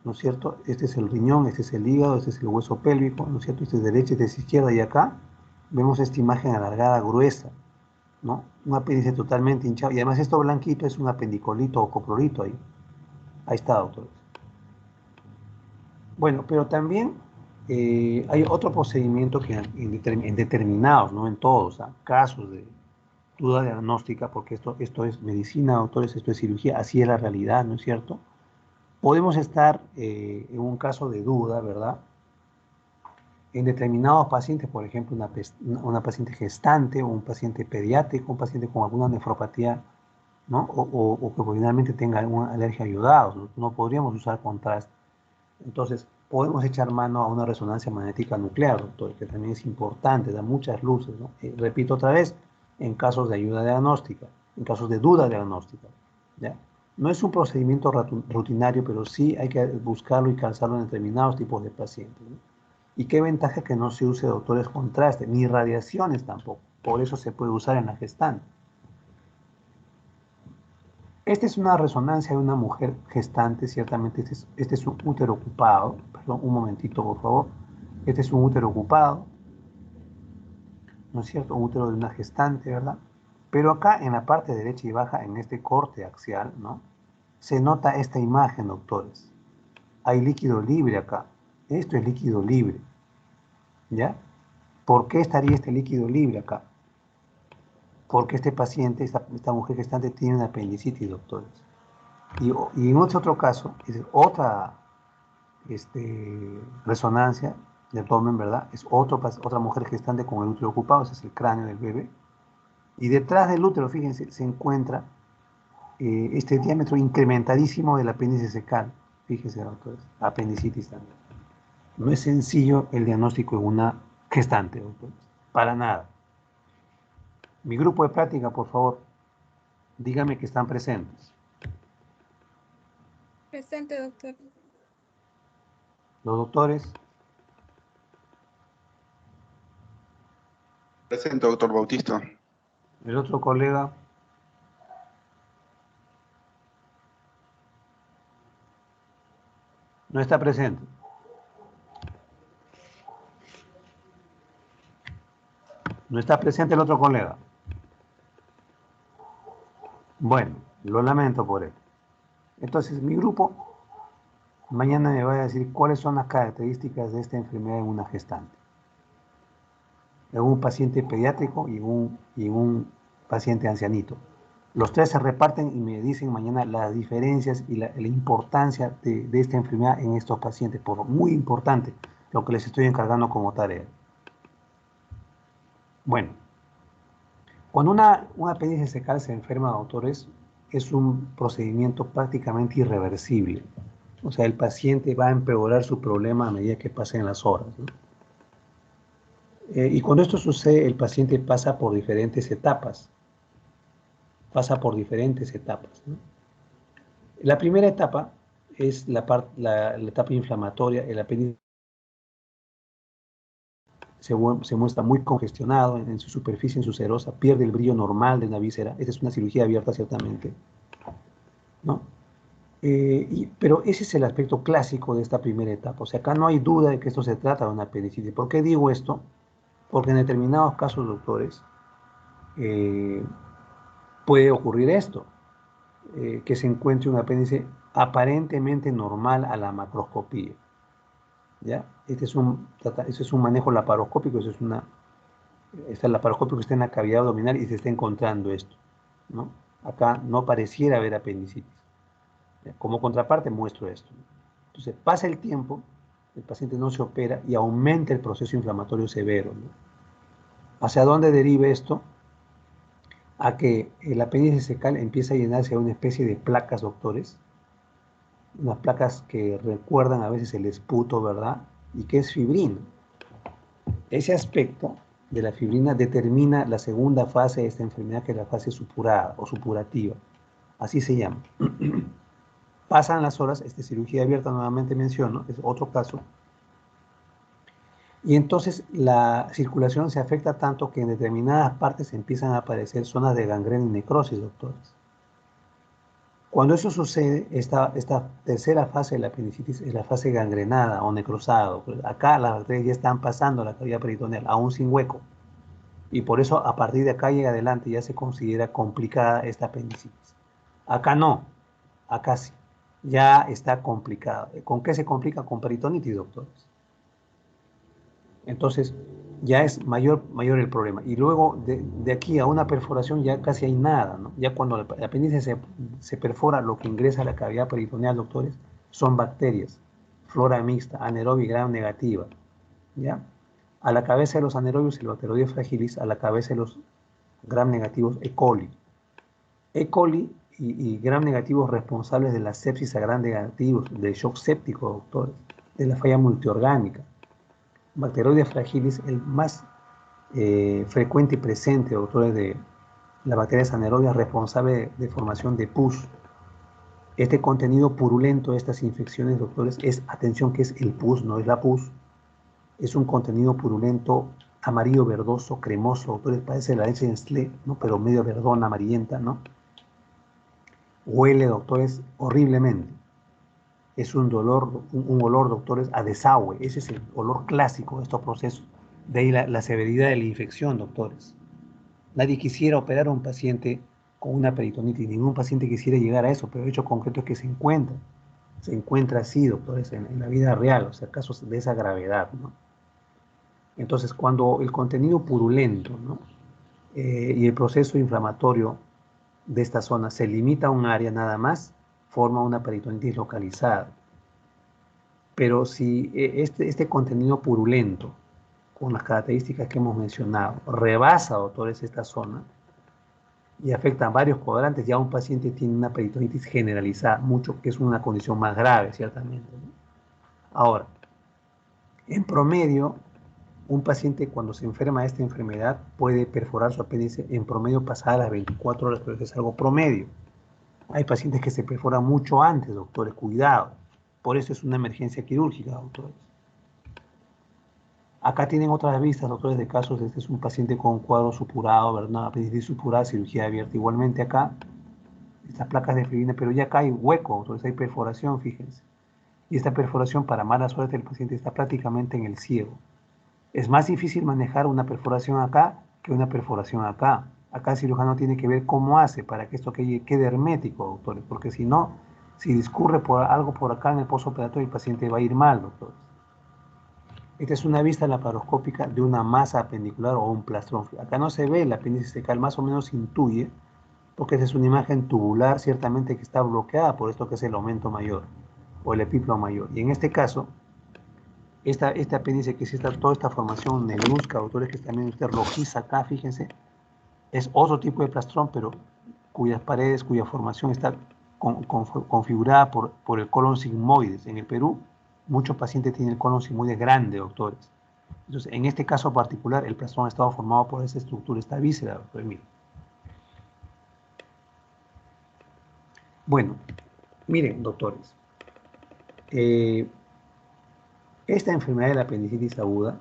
¿no es cierto? Este es el riñón, este es el hígado, este es el hueso pélvico, ¿no es cierto? Este es derecha, este es izquierda y acá vemos esta imagen alargada, gruesa, ¿no? Un apéndice totalmente hinchado y además esto blanquito es un apendicolito o coprolito ahí. Ahí está, doctores. Bueno, pero también hay otro procedimiento que en determinados, no en todos, casos duda diagnóstica, porque esto es medicina, doctores, esto es cirugía, así es la realidad, ¿no es cierto? Podemos estar en un caso de duda, ¿verdad? En determinados pacientes, por ejemplo, una paciente gestante o un paciente pediátrico, un paciente con alguna nefropatía, ¿no? O que originalmente tenga alguna alergia a iodados, no podríamos usar contraste. Entonces, podemos echar mano a una resonancia magnética nuclear, doctor, que también es importante, da muchas luces, ¿no? Repito otra vez, en casos de ayuda diagnóstica, en casos de duda diagnóstica, ¿ya? No es un procedimiento rutinario, pero sí hay que buscarlo y calzarlo en determinados tipos de pacientes, ¿no? Y qué ventaja que no se use, doctores, contraste, ni radiaciones tampoco. Por eso se puede usar en la gestante. Esta es una resonancia de una mujer gestante, ciertamente este es un útero ocupado. Perdón, un momentito, por favor. Este es un útero ocupado, ¿no es cierto? Un útero de una gestante, ¿verdad? Pero acá en la parte derecha y baja, en este corte axial, ¿no? Se nota esta imagen, doctores. Hay líquido libre acá. Esto es líquido libre, ¿ya? ¿Por qué estaría este líquido libre acá? Porque este paciente, esta mujer gestante, tiene una apendicitis, doctores. Y en otro caso, es otra resonancia de abdomen, ¿verdad? Es otra mujer gestante con el útero ocupado, ese es el cráneo del bebé. Y detrás del útero, fíjense, se encuentra este diámetro incrementadísimo del apéndice secal. Fíjense, doctores, apendicitis también. No es sencillo el diagnóstico en una gestante, doctores, para nada. Mi grupo de práctica, por favor, dígame que están presentes.
Presente, doctor.
Los doctores,
Presente, doctor Bautista.
el otro colega, no está presente. No está presente el otro colega. Bueno, lo lamento por él. Entonces, mi grupo mañana me va a decir cuáles son las características de esta enfermedad en una gestante, en un paciente pediátrico y en un paciente ancianito. Los tres se reparten y me dicen mañana las diferencias y la importancia de esta enfermedad en estos pacientes, por muy importante lo que les estoy encargando como tarea. Bueno, cuando una apéndice secal se enferma, doctores, es un procedimiento prácticamente irreversible. O sea, el paciente va a empeorar su problema a medida que pasen las horas, ¿no? Y cuando esto sucede, el paciente pasa por diferentes etapas. ¿No? La primera etapa es la etapa inflamatoria. El apéndice se muestra muy congestionado en su superficie, en su serosa, pierde el brillo normal de una víscera. Esta es una cirugía abierta, ciertamente, ¿no? Pero ese es el aspecto clásico de esta primera etapa. O sea, acá no hay duda de que esto se trata de una apendicitis. ¿Por qué digo esto? Porque en determinados casos, doctores, eh, puede ocurrir esto, que se encuentre un apéndice aparentemente normal a la macroscopía, ¿ya? Este es un manejo laparoscópico, está el laparoscópico que está en la cavidad abdominal y se está encontrando esto, ¿no? Acá no pareciera haber apendicitis. Como contraparte muestro esto. Entonces pasa el tiempo, el paciente no se opera y aumenta el proceso inflamatorio severo, ¿no? ¿Hacia dónde deriva esto? A que el apéndice secal empieza a llenarse de una especie de placas, doctores, unas placas que recuerdan a veces el esputo, ¿verdad? Y que es fibrina. Ese aspecto de la fibrina determina la segunda fase de esta enfermedad, que es la fase supurada o supurativa. Así se llama. Pasan las horas, esta cirugía abierta nuevamente menciono, es otro caso, y entonces la circulación se afecta tanto que en determinadas partes empiezan a aparecer zonas de gangrena y necrosis, doctores. Cuando eso sucede, esta tercera fase de la apendicitis es la fase gangrenada o necrosada. Acá las bacterias ya están pasando a la cavidad peritoneal, aún sin hueco. Y por eso a partir de acá y adelante ya se considera complicada esta apendicitis. Acá no, acá sí. Ya está complicada. ¿Con qué se complica? Con peritonitis, doctores. Entonces, ya es mayor el problema. Y luego de aquí a una perforación ya casi hay nada, ¿no? Ya cuando el apéndice se perfora, lo que ingresa a la cavidad peritoneal, doctores, son bacterias, flora mixta, anaerobia y gram negativa, ¿ya? A la cabeza de los anaerobios, el Bacteroides fragilis; a la cabeza de los gram negativos, E. coli. E. coli y gram negativos responsables de la sepsis a gram negativos, del shock séptico, doctores, de la falla multiorgánica. Bacteroides fragilis, el más frecuente y presente, doctores, de las bacterias anaerobias responsables de formación de pus. Este contenido purulento de estas infecciones, doctores, es, atención, que es el pus, no es la pus, es un contenido purulento amarillo verdoso, cremoso, doctores, parece la leche de Nestlé, ¿no? Pero medio verdona, amarillenta, ¿no? Huele, doctores, horriblemente. Es un olor, doctores, a desagüe. Ese es el olor clásico de estos procesos. De ahí la severidad de la infección, doctores. Nadie quisiera operar a un paciente con una peritonitis, ningún paciente quisiera llegar a eso, pero el hecho concreto es que se encuentra así, doctores, en la vida real, o sea, casos de esa gravedad, ¿no? Entonces, cuando el contenido purulento, ¿no? Y el proceso inflamatorio de esta zona se limita a un área nada más, forma una peritonitis localizada. Pero si este contenido purulento, con las características que hemos mencionado, rebasa, doctores, esta zona y afecta a varios cuadrantes, ya un paciente tiene una peritonitis generalizada, mucho, que es una condición más grave, ciertamente, ¿no? Ahora, en promedio, un paciente cuando se enferma de esta enfermedad puede perforar su apéndice en promedio pasadas las 24 horas, pero eso es algo promedio. Hay pacientes que se perforan mucho antes, doctores, cuidado. Por eso es una emergencia quirúrgica, doctores. Acá tienen otras vistas, doctores, de casos. Este es un paciente con un cuadro supurado, ¿verdad? Una apendicitis supurada, cirugía abierta. Igualmente acá, estas placas de fibrina, pero ya acá hay hueco, doctores, hay perforación, fíjense. Y esta perforación, para mala suerte del paciente, está prácticamente en el ciego. Es más difícil manejar una perforación acá que una perforación acá. Acá el cirujano tiene que ver cómo hace para que esto quede hermético, doctores, porque si no, si discurre algo por acá en el postoperatorio, el paciente va a ir mal, doctores. Esta es una vista laparoscópica de una masa apendicular o un plastrón. Acá no se ve el apéndice cecal, más o menos se intuye, porque esa es una imagen tubular, ciertamente, que está bloqueada por esto que es el aumento mayor o el epíplomo mayor. Y en este caso, este apéndice, que es toda esta formación negruzca, doctores, que también usted rojiza acá, fíjense, es otro tipo de plastrón, pero cuyas paredes, cuya formación está configurada por el colon sigmoides. En el Perú, muchos pacientes tienen el colon sigmoides grande, doctores. Entonces, en este caso particular, el plastrón estaba formado por esa estructura, esta víscera, doctor. Bueno, miren, doctores, eh, esta enfermedad de la apendicitis aguda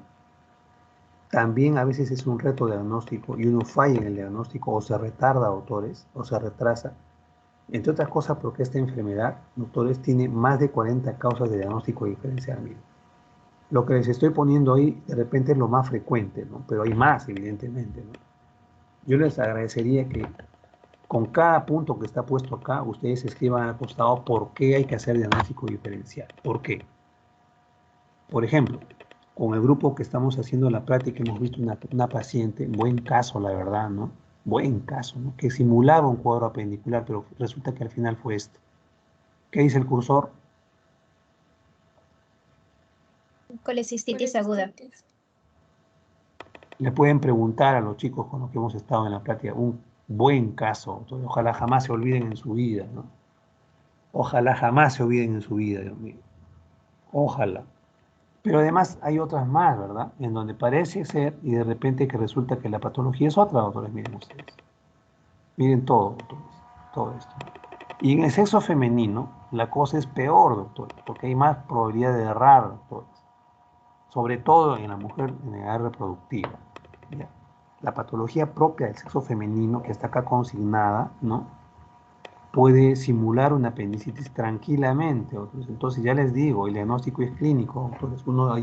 también a veces es un reto diagnóstico y uno falla en el diagnóstico o se retarda, doctores, o se retrasa. Entre otras cosas porque esta enfermedad, doctores, tiene más de 40 causas de diagnóstico diferencial. Miren. Lo que les estoy poniendo ahí de repente es lo más frecuente, ¿no? Pero hay más, evidentemente, ¿no? Yo les agradecería que con cada punto que está puesto acá, ustedes escriban al costado por qué hay que hacer diagnóstico diferencial. ¿Por qué? Por ejemplo, con el grupo que estamos haciendo la práctica, hemos visto una paciente, buen caso, la verdad, ¿no? Buen caso, ¿no? Que simulaba un cuadro apendicular, pero resulta que al final fue este. ¿Qué dice el cursor?
Colecistitis aguda.
Le pueden preguntar a los chicos con los que hemos estado en la práctica, un buen caso. Entonces, ojalá jamás se olviden en su vida, ¿no? Ojalá jamás se olviden en su vida, Dios mío. Ojalá. Pero además hay otras más, ¿verdad? En donde parece ser y de repente que resulta que la patología es otra, doctores, miren ustedes. Miren todo, doctores, todo esto. Y en el sexo femenino la cosa es peor, doctores, porque hay más probabilidad de errar, doctores. Sobre todo en la mujer en edad reproductiva. ¿Ya? La patología propia del sexo femenino, que está acá consignada, ¿no? Puede simular una apendicitis tranquilamente, doctores. Entonces ya les digo, el diagnóstico es clínico, entonces uno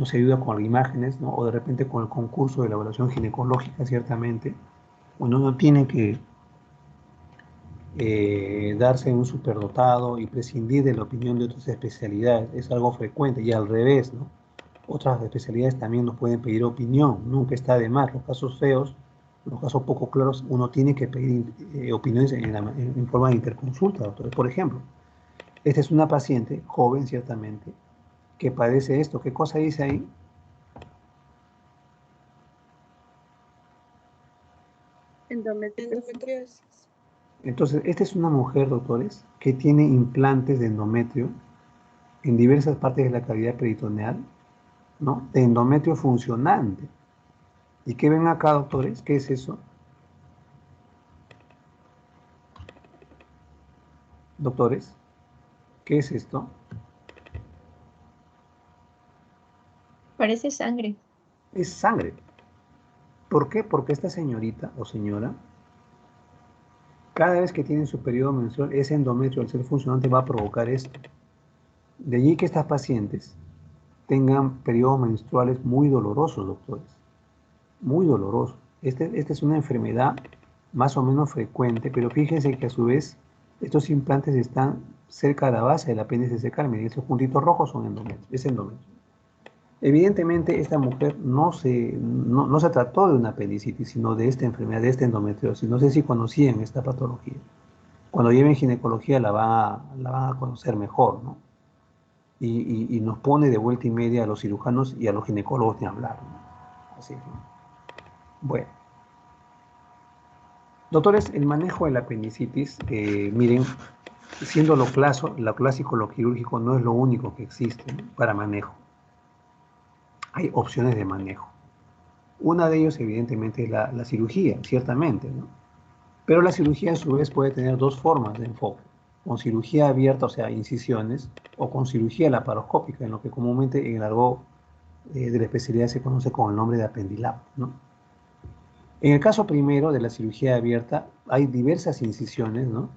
se ayuda con imágenes, ¿no? O de repente con el concurso de la evaluación ginecológica, ciertamente. Uno no tiene que darse un superdotado y prescindir de la opinión de otras especialidades. Es algo frecuente y al revés, ¿no? otras especialidades también nos pueden pedir opinión, nunca está de más. Los casos feos, los casos poco claros, uno tiene que pedir opiniones en forma de interconsulta, doctores. Por ejemplo, esta es una paciente, joven ciertamente, que padece esto. ¿Qué cosa dice ahí?
Endometriosis.
Entonces, esta es una mujer, doctores, que tiene implantes de endometrio en diversas partes de la cavidad peritoneal, ¿no? De endometrio funcionante. ¿Y qué ven acá, doctores? ¿Qué es eso? Doctores, ¿qué es esto?
Parece sangre.
Es sangre. ¿Por qué? Porque esta señorita o señora, cada vez que tiene su periodo menstrual, ese endometrio al ser funcionante va a provocar esto. De allí que estas pacientes tengan periodos menstruales muy dolorosos, doctores. Muy dolorosos. Esta es una enfermedad más o menos frecuente, pero fíjense que a su vez estos implantes están cerca de la base del apéndice secal. Miren, estos puntitos rojos son endometrio, es endometrio. Evidentemente, esta mujer no se trató de una apendicitis, sino de esta enfermedad, de esta endometriosis. No sé si conocían esta patología. Cuando lleven ginecología la van a conocer mejor, ¿no? Y nos pone de vuelta y media a los cirujanos y a los ginecólogos de hablar, ¿no? Así que, bueno. Doctores, el manejo de la apendicitis, miren, siendo lo clásico, lo quirúrgico no es lo único que existe, ¿no?, para manejo. Hay opciones de manejo. Una de ellas, evidentemente, es la cirugía, ciertamente, ¿no? Pero la cirugía, a su vez, puede tener dos formas de enfoque: con cirugía abierta, o sea, incisiones, o con cirugía laparoscópica, en lo que comúnmente en el argot de la especialidad se conoce con el nombre de Apendilab, ¿no? En el caso primero de la cirugía abierta, hay diversas incisiones, ¿no?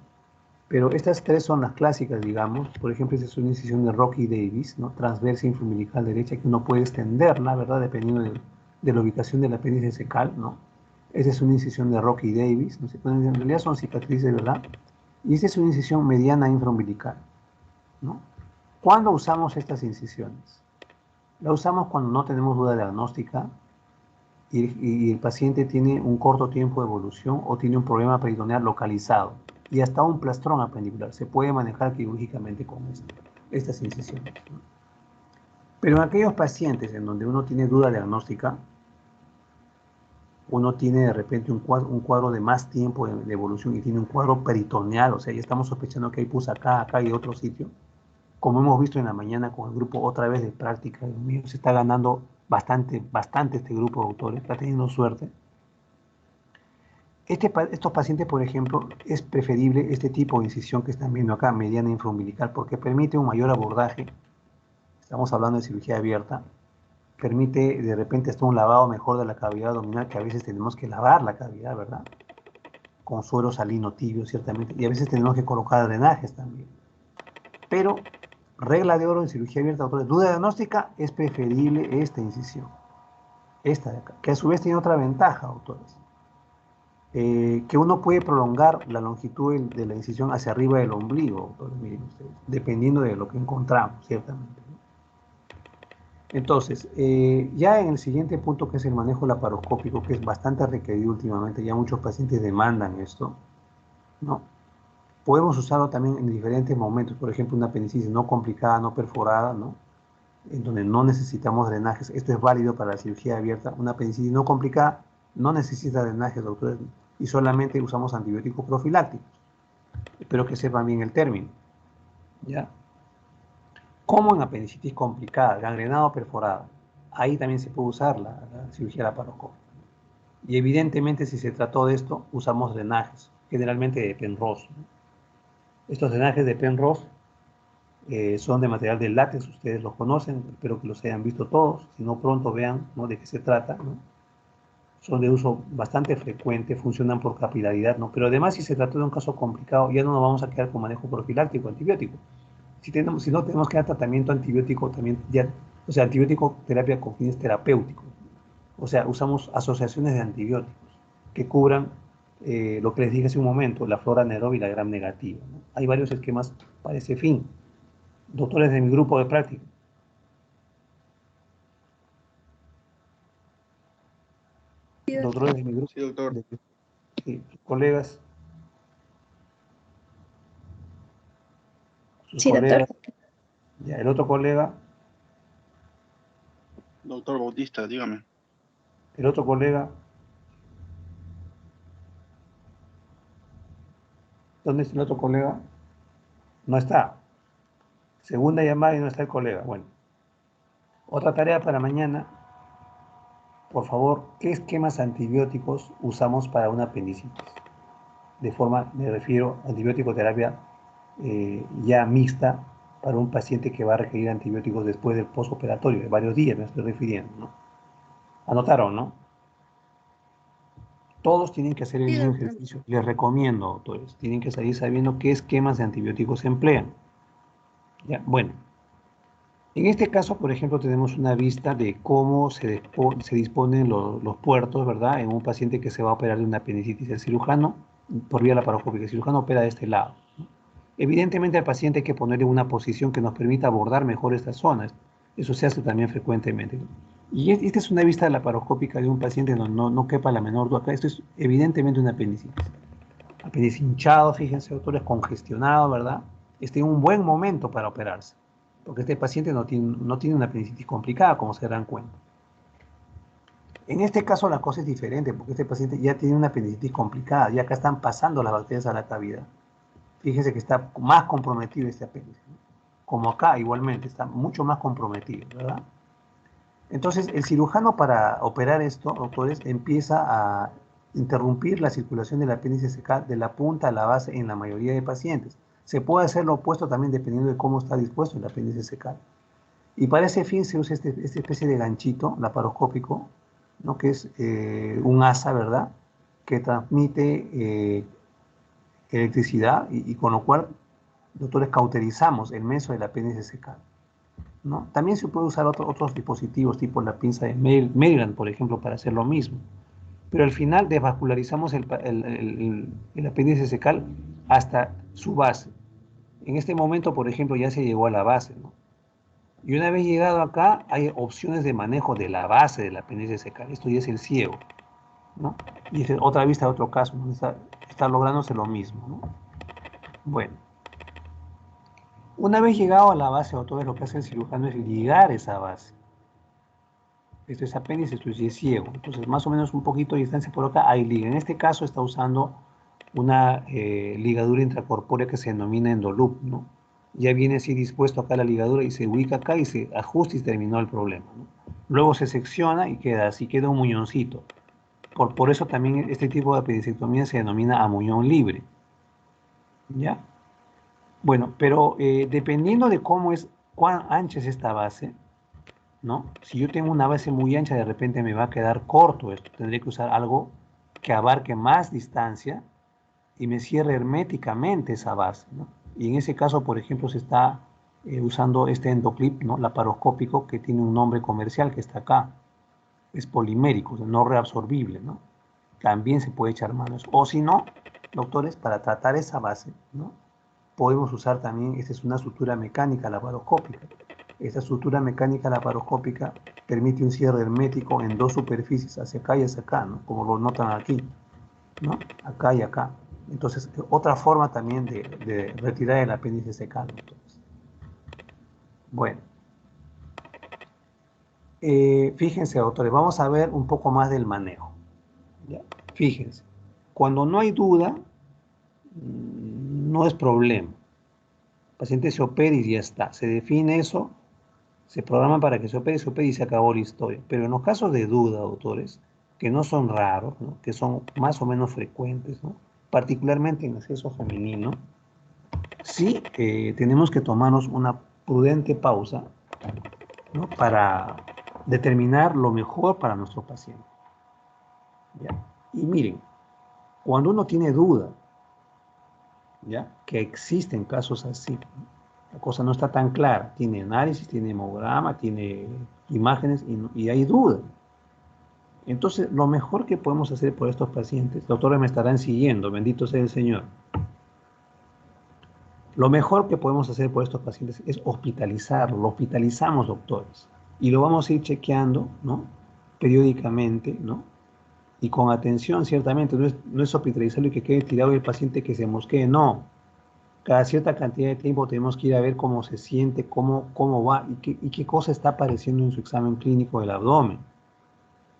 Pero estas tres son las clásicas, digamos. Por ejemplo, esta es una incisión de Rocky Davis, ¿no? Transversa infraumbilical derecha, que uno puede extenderla, ¿verdad? Dependiendo de la ubicación del apéndice secal, ¿no? Esta es una incisión de Rocky Davis, ¿no? En realidad son cicatrices, ¿verdad? Y esta es una incisión mediana infraumbilical, ¿no? ¿Cuándo usamos estas incisiones? La usamos cuando no tenemos duda diagnóstica y el paciente tiene un corto tiempo de evolución o tiene un problema peritoneal localizado y hasta un plastrón apendicular. Se puede manejar quirúrgicamente con estas incisiones, ¿no? Pero en aquellos pacientes en donde uno tiene duda diagnóstica, uno tiene de repente un cuadro de más tiempo de evolución y tiene un cuadro peritoneal, o sea, ya estamos sospechando que hay pus acá, acá y otro sitio, como hemos visto en la mañana con el grupo otra vez de práctica. Dios mío, se está ganando bastante este grupo de autores, está teniendo suerte. Estos pacientes, por ejemplo, es preferible este tipo de incisión que están viendo acá, mediana infraumbilical, porque permite un mayor abordaje. Estamos hablando de cirugía abierta. Permite de repente hasta un lavado mejor de la cavidad abdominal, que a veces tenemos que lavar la cavidad, ¿verdad? Con suero salino tibio, ciertamente. Y a veces tenemos que colocar drenajes también. Pero, regla de oro en cirugía abierta, doctores, duda diagnóstica, es preferible esta incisión. Esta de acá, que a su vez tiene otra ventaja, doctores. Que uno puede prolongar la longitud de la incisión hacia arriba del ombligo, doctores, miren ustedes, dependiendo de lo que encontramos, ciertamente, ¿no? Entonces, ya en el siguiente punto, que es el manejo laparoscópico, que es bastante requerido últimamente, ya muchos pacientes demandan esto, ¿no? Podemos usarlo también en diferentes momentos, por ejemplo, una apendicitis no complicada, no perforada, ¿no?, en donde no necesitamos drenajes. Esto es válido para la cirugía abierta. Una apendicitis no complicada no necesita drenajes, doctores, y solamente usamos antibióticos profilácticos. Espero que sepan bien el término, ¿ya? Como en apendicitis complicada, gangrenada o perforada, ahí también se puede usar la cirugía laparoscópica. Y evidentemente, si se trató de esto, usamos drenajes, generalmente de Penrose, ¿no? Estos drenajes de Penrose son de material de látex, ustedes los conocen, espero que los hayan visto todos. Si no, pronto vean, ¿no?, de qué se trata, ¿no? Son de uso bastante frecuente, funcionan por capilaridad, ¿no? Pero además, si se trata de un caso complicado, ya no nos vamos a quedar con manejo profiláctico, antibiótico. Si no, tenemos que dar tratamiento antibiótico también, ya, o sea, antibiótico terapia con fines terapéuticos. O sea, usamos asociaciones de antibióticos que cubran lo que les dije hace un momento, la flora anaerobia y la gram negativa, ¿no? Hay varios esquemas para ese fin. Doctores de mi grupo de práctica. doctores de mi grupo,
Sí, doctor.
sí, sus colegas,
Sí, doctor.
ya, el otro colega,
Doctor Bautista, dígame.
el otro colega, ¿dónde está el otro colega? No está. Segunda llamada y no está el colega. Bueno, otra tarea para mañana. Por favor, ¿qué esquemas antibióticos usamos para una apendicitis? De forma, me refiero a antibiótico-terapia ya mixta para un paciente que va a requerir antibióticos después del postoperatorio, de varios días me estoy refiriendo, ¿no? Anotaron, ¿no? Todos tienen que hacer el
Sí,
mismo
doctor.
ejercicio. Les recomiendo, doctores, tienen que salir sabiendo qué esquemas de antibióticos se emplean. ¿Ya? Bueno, en este caso, por ejemplo, tenemos una vista de cómo se disponen los puertos, ¿verdad? En un paciente que se va a operar de una apendicitis. El cirujano, por vía laparoscópica, el cirujano opera de este lado, ¿no? Evidentemente al paciente hay que ponerle una posición que nos permita abordar mejor estas zonas. Eso se hace también frecuentemente. Y esta es una vista laparoscópica de un paciente donde no quepa la menor duda. Esto es evidentemente una apendicitis. Apéndice hinchado, fíjense, doctores, congestionado, ¿verdad? Está en un buen momento para operarse, porque este paciente no tiene una apendicitis complicada, como se darán cuenta. En este caso la cosa es diferente, porque este paciente ya tiene una apendicitis complicada, y acá están pasando las bacterias a la cavidad. Fíjense que está más comprometido este apéndice, ¿no? Como acá igualmente, está mucho más comprometido, ¿verdad? Entonces, el cirujano para operar esto, doctores, empieza a interrumpir la circulación del apéndice secal de la punta a la base en la mayoría de pacientes. Se puede hacer lo opuesto también dependiendo de cómo está dispuesto el apéndice secal. Y para ese fin se usa esta especie de ganchito laparoscópico, ¿no? Que es un asa, ¿verdad? Que transmite electricidad y con lo cual, doctores, cauterizamos el meso del apéndice secal, ¿no? También se puede usar otros dispositivos, tipo la pinza de Maryland, por ejemplo, para hacer lo mismo. Pero al final desvascularizamos el apéndice secal hasta su base. En este momento, por ejemplo, ya se llegó a la base, ¿no? Y una vez llegado acá, hay opciones de manejo de la base del apéndice secal. Esto ya es el ciego, ¿no? Y es otra vista de otro caso, ¿no? Está lográndose lo mismo, ¿no? Bueno, una vez llegado a la base, o todo lo que hace el cirujano es ligar esa base. Esto es apéndice, esto es ciego. Entonces, más o menos un poquito de distancia por acá hay liga. En este caso está usando una ligadura intracorpórea que se denomina endoloop, ¿no? Ya viene así dispuesto acá la ligadura y se ubica acá y se ajusta y terminó el problema, ¿no? Luego se secciona y queda así, queda un muñoncito. Por eso también este tipo de apendicectomía se denomina a muñón libre, ¿ya? Bueno, pero dependiendo de cuán ancha es esta base, ¿no? Si yo tengo una base muy ancha, de repente me va a quedar corto esto. Tendré que usar algo que abarque más distancia y me cierre herméticamente esa base, ¿no? Y en ese caso, por ejemplo, se está usando este endoclip, ¿no? Laparoscópico, que tiene un nombre comercial que está acá. Es polimérico, o sea, no reabsorbible, ¿no? También se puede echar manos. O si no, doctores, para tratar esa base, ¿no? Podemos usar también, esta es una sutura mecánica laparoscópica. Esta sutura mecánica laparoscópica permite un cierre hermético en dos superficies, hacia acá y hacia acá, ¿no? Como lo notan aquí, ¿no? Acá y acá. Entonces, otra forma también de retirar el apéndice secal. Entonces. Bueno, fíjense, doctores, vamos a ver un poco más del manejo, ¿ya? Fíjense, cuando no hay duda, no es problema. El paciente se opera y ya está. Se define eso, se programa para que se opere y se acabó la historia. Pero en los casos de duda, doctores, que no son raros, ¿no? Que son más o menos frecuentes, ¿no? Particularmente en el sexo femenino, sí tenemos que tomarnos una prudente pausa, ¿no? Para determinar lo mejor para nuestro paciente, ¿ya? Y miren, cuando uno tiene duda, ¿ya? Que existen casos así, la cosa no está tan clara, tiene análisis, tiene hemograma, tiene imágenes y hay duda. Entonces, lo mejor que podemos hacer por estos pacientes, doctores me estarán siguiendo, bendito sea el Señor. Lo mejor que podemos hacer por estos pacientes es hospitalizarlo, lo hospitalizamos, doctores, y lo vamos a ir chequeando, ¿no? Periódicamente, ¿no? y con atención, ciertamente, no es hospitalizarlo y que quede tirado y el paciente que se mosquee, no. Cada cierta cantidad de tiempo tenemos que ir a ver cómo se siente, cómo va y qué cosa está apareciendo en su examen clínico del abdomen.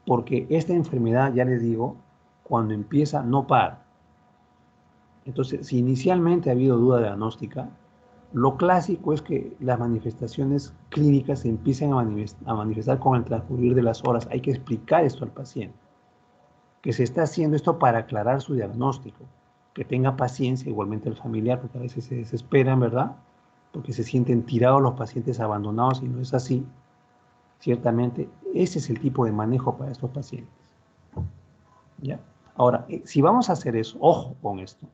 Porque esta enfermedad, ya les digo, cuando empieza no para. Entonces, si inicialmente ha habido duda diagnóstica, lo clásico es que las manifestaciones clínicas se empiecen a manifestar con el transcurrir de las horas. Hay que explicar esto al paciente, que se está haciendo esto para aclarar su diagnóstico, que tenga paciencia, igualmente el familiar, porque a veces se desesperan, ¿verdad? Porque se sienten tirados los pacientes abandonados y no es así. Ciertamente, ese es el tipo de manejo para estos pacientes. ¿Ya? Ahora, si vamos a hacer eso, ojo con esto,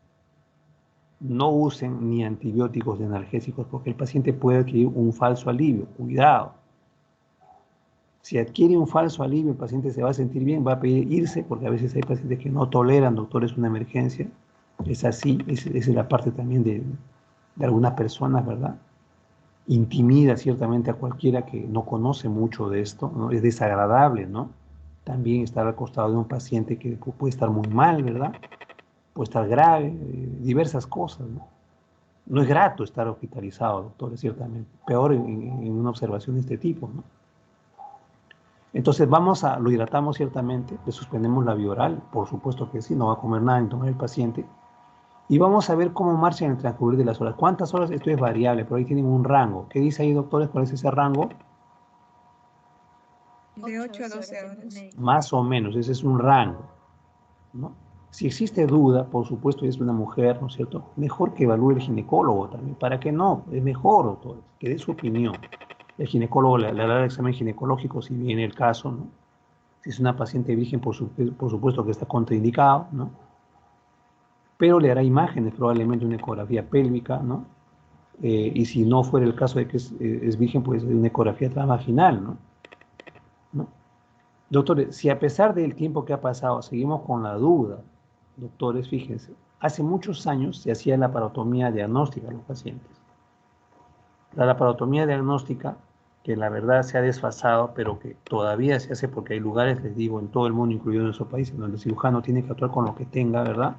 no usen ni antibióticos ni analgésicos porque el paciente puede adquirir un falso alivio. Cuidado. Si adquiere un falso alivio, el paciente se va a sentir bien, va a pedir irse, porque a veces hay pacientes que no toleran, doctor, es una emergencia. Es así, esa es la parte también de algunas personas, ¿verdad? Intimida ciertamente a cualquiera que no conoce mucho de esto, ¿no? Es desagradable, ¿no? También estar al costado de un paciente que puede estar muy mal, ¿verdad? Puede estar grave, diversas cosas, ¿no? No es grato estar hospitalizado, doctores, ciertamente. Peor en una observación de este tipo, ¿no? Entonces lo hidratamos ciertamente, le suspendemos la vía oral, por supuesto que sí, no va a comer nada ni tomar el paciente. Y vamos a ver cómo marcha en el transcurrir de las horas. ¿Cuántas horas? Esto es variable, pero ahí tienen un rango. ¿Qué dice ahí, doctores? ¿Cuál es ese rango?
De
8 a
8 a
12
12
horas en
horas.
promedio.
Más o menos, ese es un rango, ¿no? Si existe duda, por supuesto, y es una mujer, ¿no es cierto? Mejor que evalúe el ginecólogo también. ¿Para qué no? Es mejor, doctores, que dé su opinión. El ginecólogo le hará el examen ginecológico si viene el caso, ¿no? Si es una paciente virgen, por supuesto que está contraindicado, ¿no? Pero le hará imágenes, probablemente una ecografía pélvica, ¿no? Y si no fuera el caso de que es virgen, pues una ecografía transvaginal, ¿no? ¿No? Doctores, si a pesar del tiempo que ha pasado seguimos con la duda, doctores, fíjense, hace muchos años se hacía la laparotomía diagnóstica a los pacientes. La laparotomía diagnóstica, que la verdad se ha desfasado, pero que todavía se hace porque hay lugares, les digo, en todo el mundo, incluido en nuestro país, en donde el cirujano tiene que actuar con lo que tenga, ¿verdad?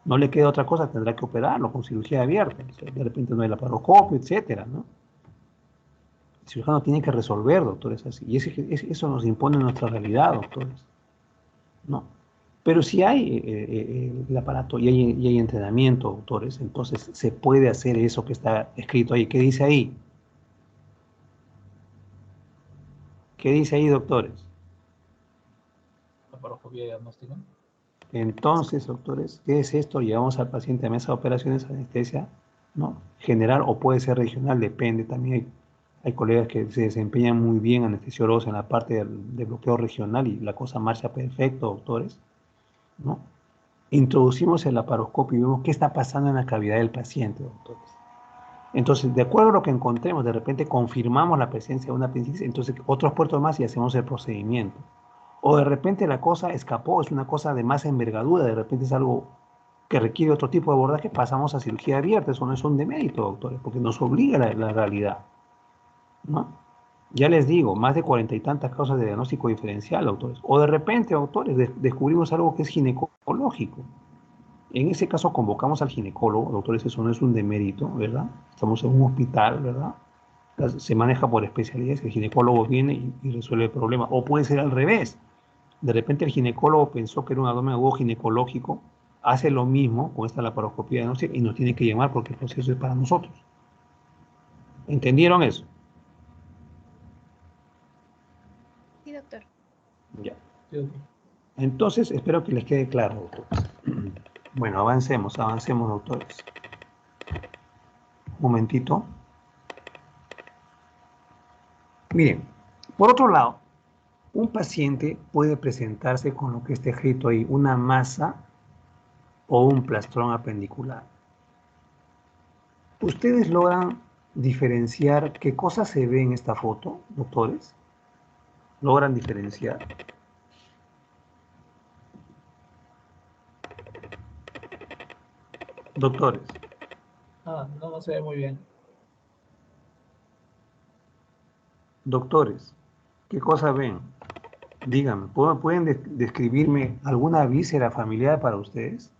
No le queda otra cosa, tendrá que operarlo con cirugía abierta. O sea, de repente no hay laparoscopio, etcétera, ¿no? El cirujano tiene que resolver, doctores, así. Y eso nos impone nuestra realidad, doctores, ¿no? Pero si hay el aparato y hay entrenamiento, doctores, entonces se puede hacer eso que está escrito ahí. ¿Qué dice ahí? ¿Qué dice ahí, doctores?
Laparoscopía diagnóstica.
Entonces, doctores, ¿qué es esto? Llevamos al paciente a mesa de operaciones, anestesia, ¿no? General o puede ser regional, depende. También hay colegas que se desempeñan muy bien anestesiólogos en la parte de bloqueo regional y la cosa marcha perfecto, doctores, ¿no? Introducimos el laparoscopio y vemos qué está pasando en la cavidad del paciente, doctores. Entonces, de acuerdo a lo que encontremos, de repente confirmamos la presencia de una apendicitis, entonces otros puertos más y hacemos el procedimiento. O de repente la cosa escapó, es una cosa de más envergadura, de repente es algo que requiere otro tipo de abordaje, pasamos a cirugía abierta, eso no es un demérito, doctores, porque nos obliga la realidad, ¿no? Ya les digo, más de 40 y tantas causas de diagnóstico diferencial, doctores. O de repente, doctores, descubrimos algo que es ginecológico. En ese caso convocamos al ginecólogo, doctores, eso no es un demérito, ¿verdad? Estamos en un hospital, ¿verdad? Se maneja por especialidades, el ginecólogo viene y resuelve el problema. O puede ser al revés. De repente el ginecólogo pensó que era un abdomen agudo ginecológico, hace lo mismo con esta laparoscopía diagnóstica y nos tiene que llamar porque el proceso es para nosotros. ¿Entendieron eso?
Sí, doctor.
Ya.
Sí, doctor.
Entonces, espero que les quede claro, doctores. Bueno, avancemos, doctores. Un momentito. Miren, por otro lado, un paciente puede presentarse con lo que está escrito ahí, una masa o un plastrón apendicular. ¿Ustedes logran diferenciar qué cosa se ve en esta foto, doctores? ¿Logran diferenciar? Doctores,
No se ve muy bien.
doctores, ¿qué cosa ven? Díganme, ¿pueden describirme alguna víscera familiar para ustedes?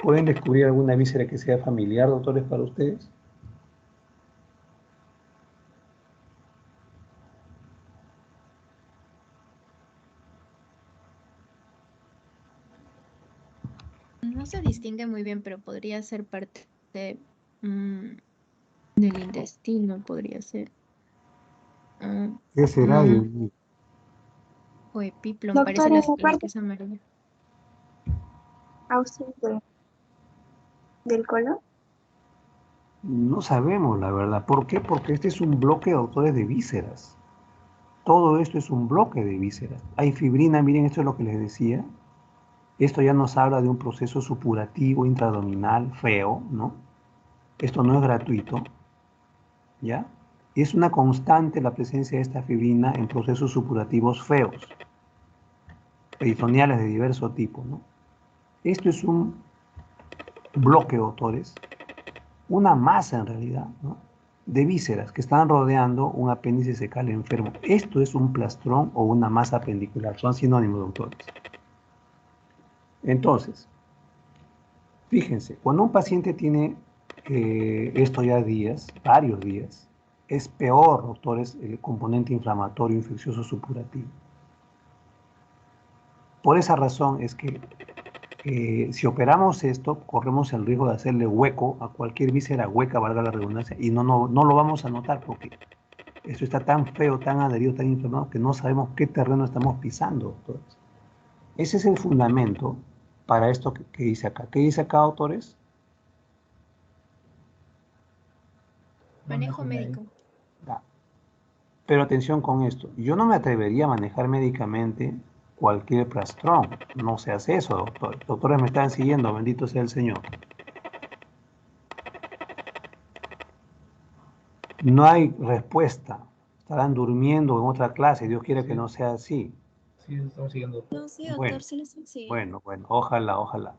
¿Pueden descubrir alguna víscera que sea familiar, doctores, para ustedes?
No se distingue muy bien, pero podría ser parte de, mm, del intestino, podría ser. Mm,
¿Qué será,
mm,
Dios mío?
o epiplom, parece
Doctora,
la,
en la
la
parte
que es amarilla.
ausente del colon.
No sabemos, la verdad. ¿Por qué? Porque este es un bloque, doctores, de vísceras. Todo esto es un bloque de vísceras. Hay fibrina, miren, esto es lo que les decía. Esto ya nos habla de un proceso supurativo intraabdominal feo, ¿no? Esto no es gratuito, ¿ya? Y es una constante la presencia de esta fibrina en procesos supurativos feos, peritoneales de diverso tipo, ¿no? Esto es un bloque, doctores, una masa en realidad, ¿no? De vísceras que están rodeando un apéndice secal enfermo. Esto es un plastrón o una masa apendicular, son sinónimos, doctores. Entonces, fíjense, cuando un paciente tiene esto ya días, varios días, es peor, doctores, el componente inflamatorio infeccioso supurativo. Por esa razón es que si operamos esto, corremos el riesgo de hacerle hueco a cualquier víscera hueca, valga la redundancia, y no lo vamos a notar porque esto está tan feo, tan adherido, tan inflamado, que no sabemos qué terreno estamos pisando, doctores. Ese es el fundamento para esto que dice acá. ¿Qué dice acá, doctores?
Manejo
Manejo médico.
médico.
Ya. Pero atención con esto, yo no me atrevería a manejar médicamente cualquier plastrón. No se hace eso, doctores. Doctores me están siguiendo, bendito sea el Señor. No hay respuesta. Estarán durmiendo en otra clase. Dios quiere que
Sí,
no sea así.
sí, estamos siguiendo, doctor.
No, sí,
Bueno,
doctor, sí lo estoy siguiendo.
bueno, ojalá, ojalá.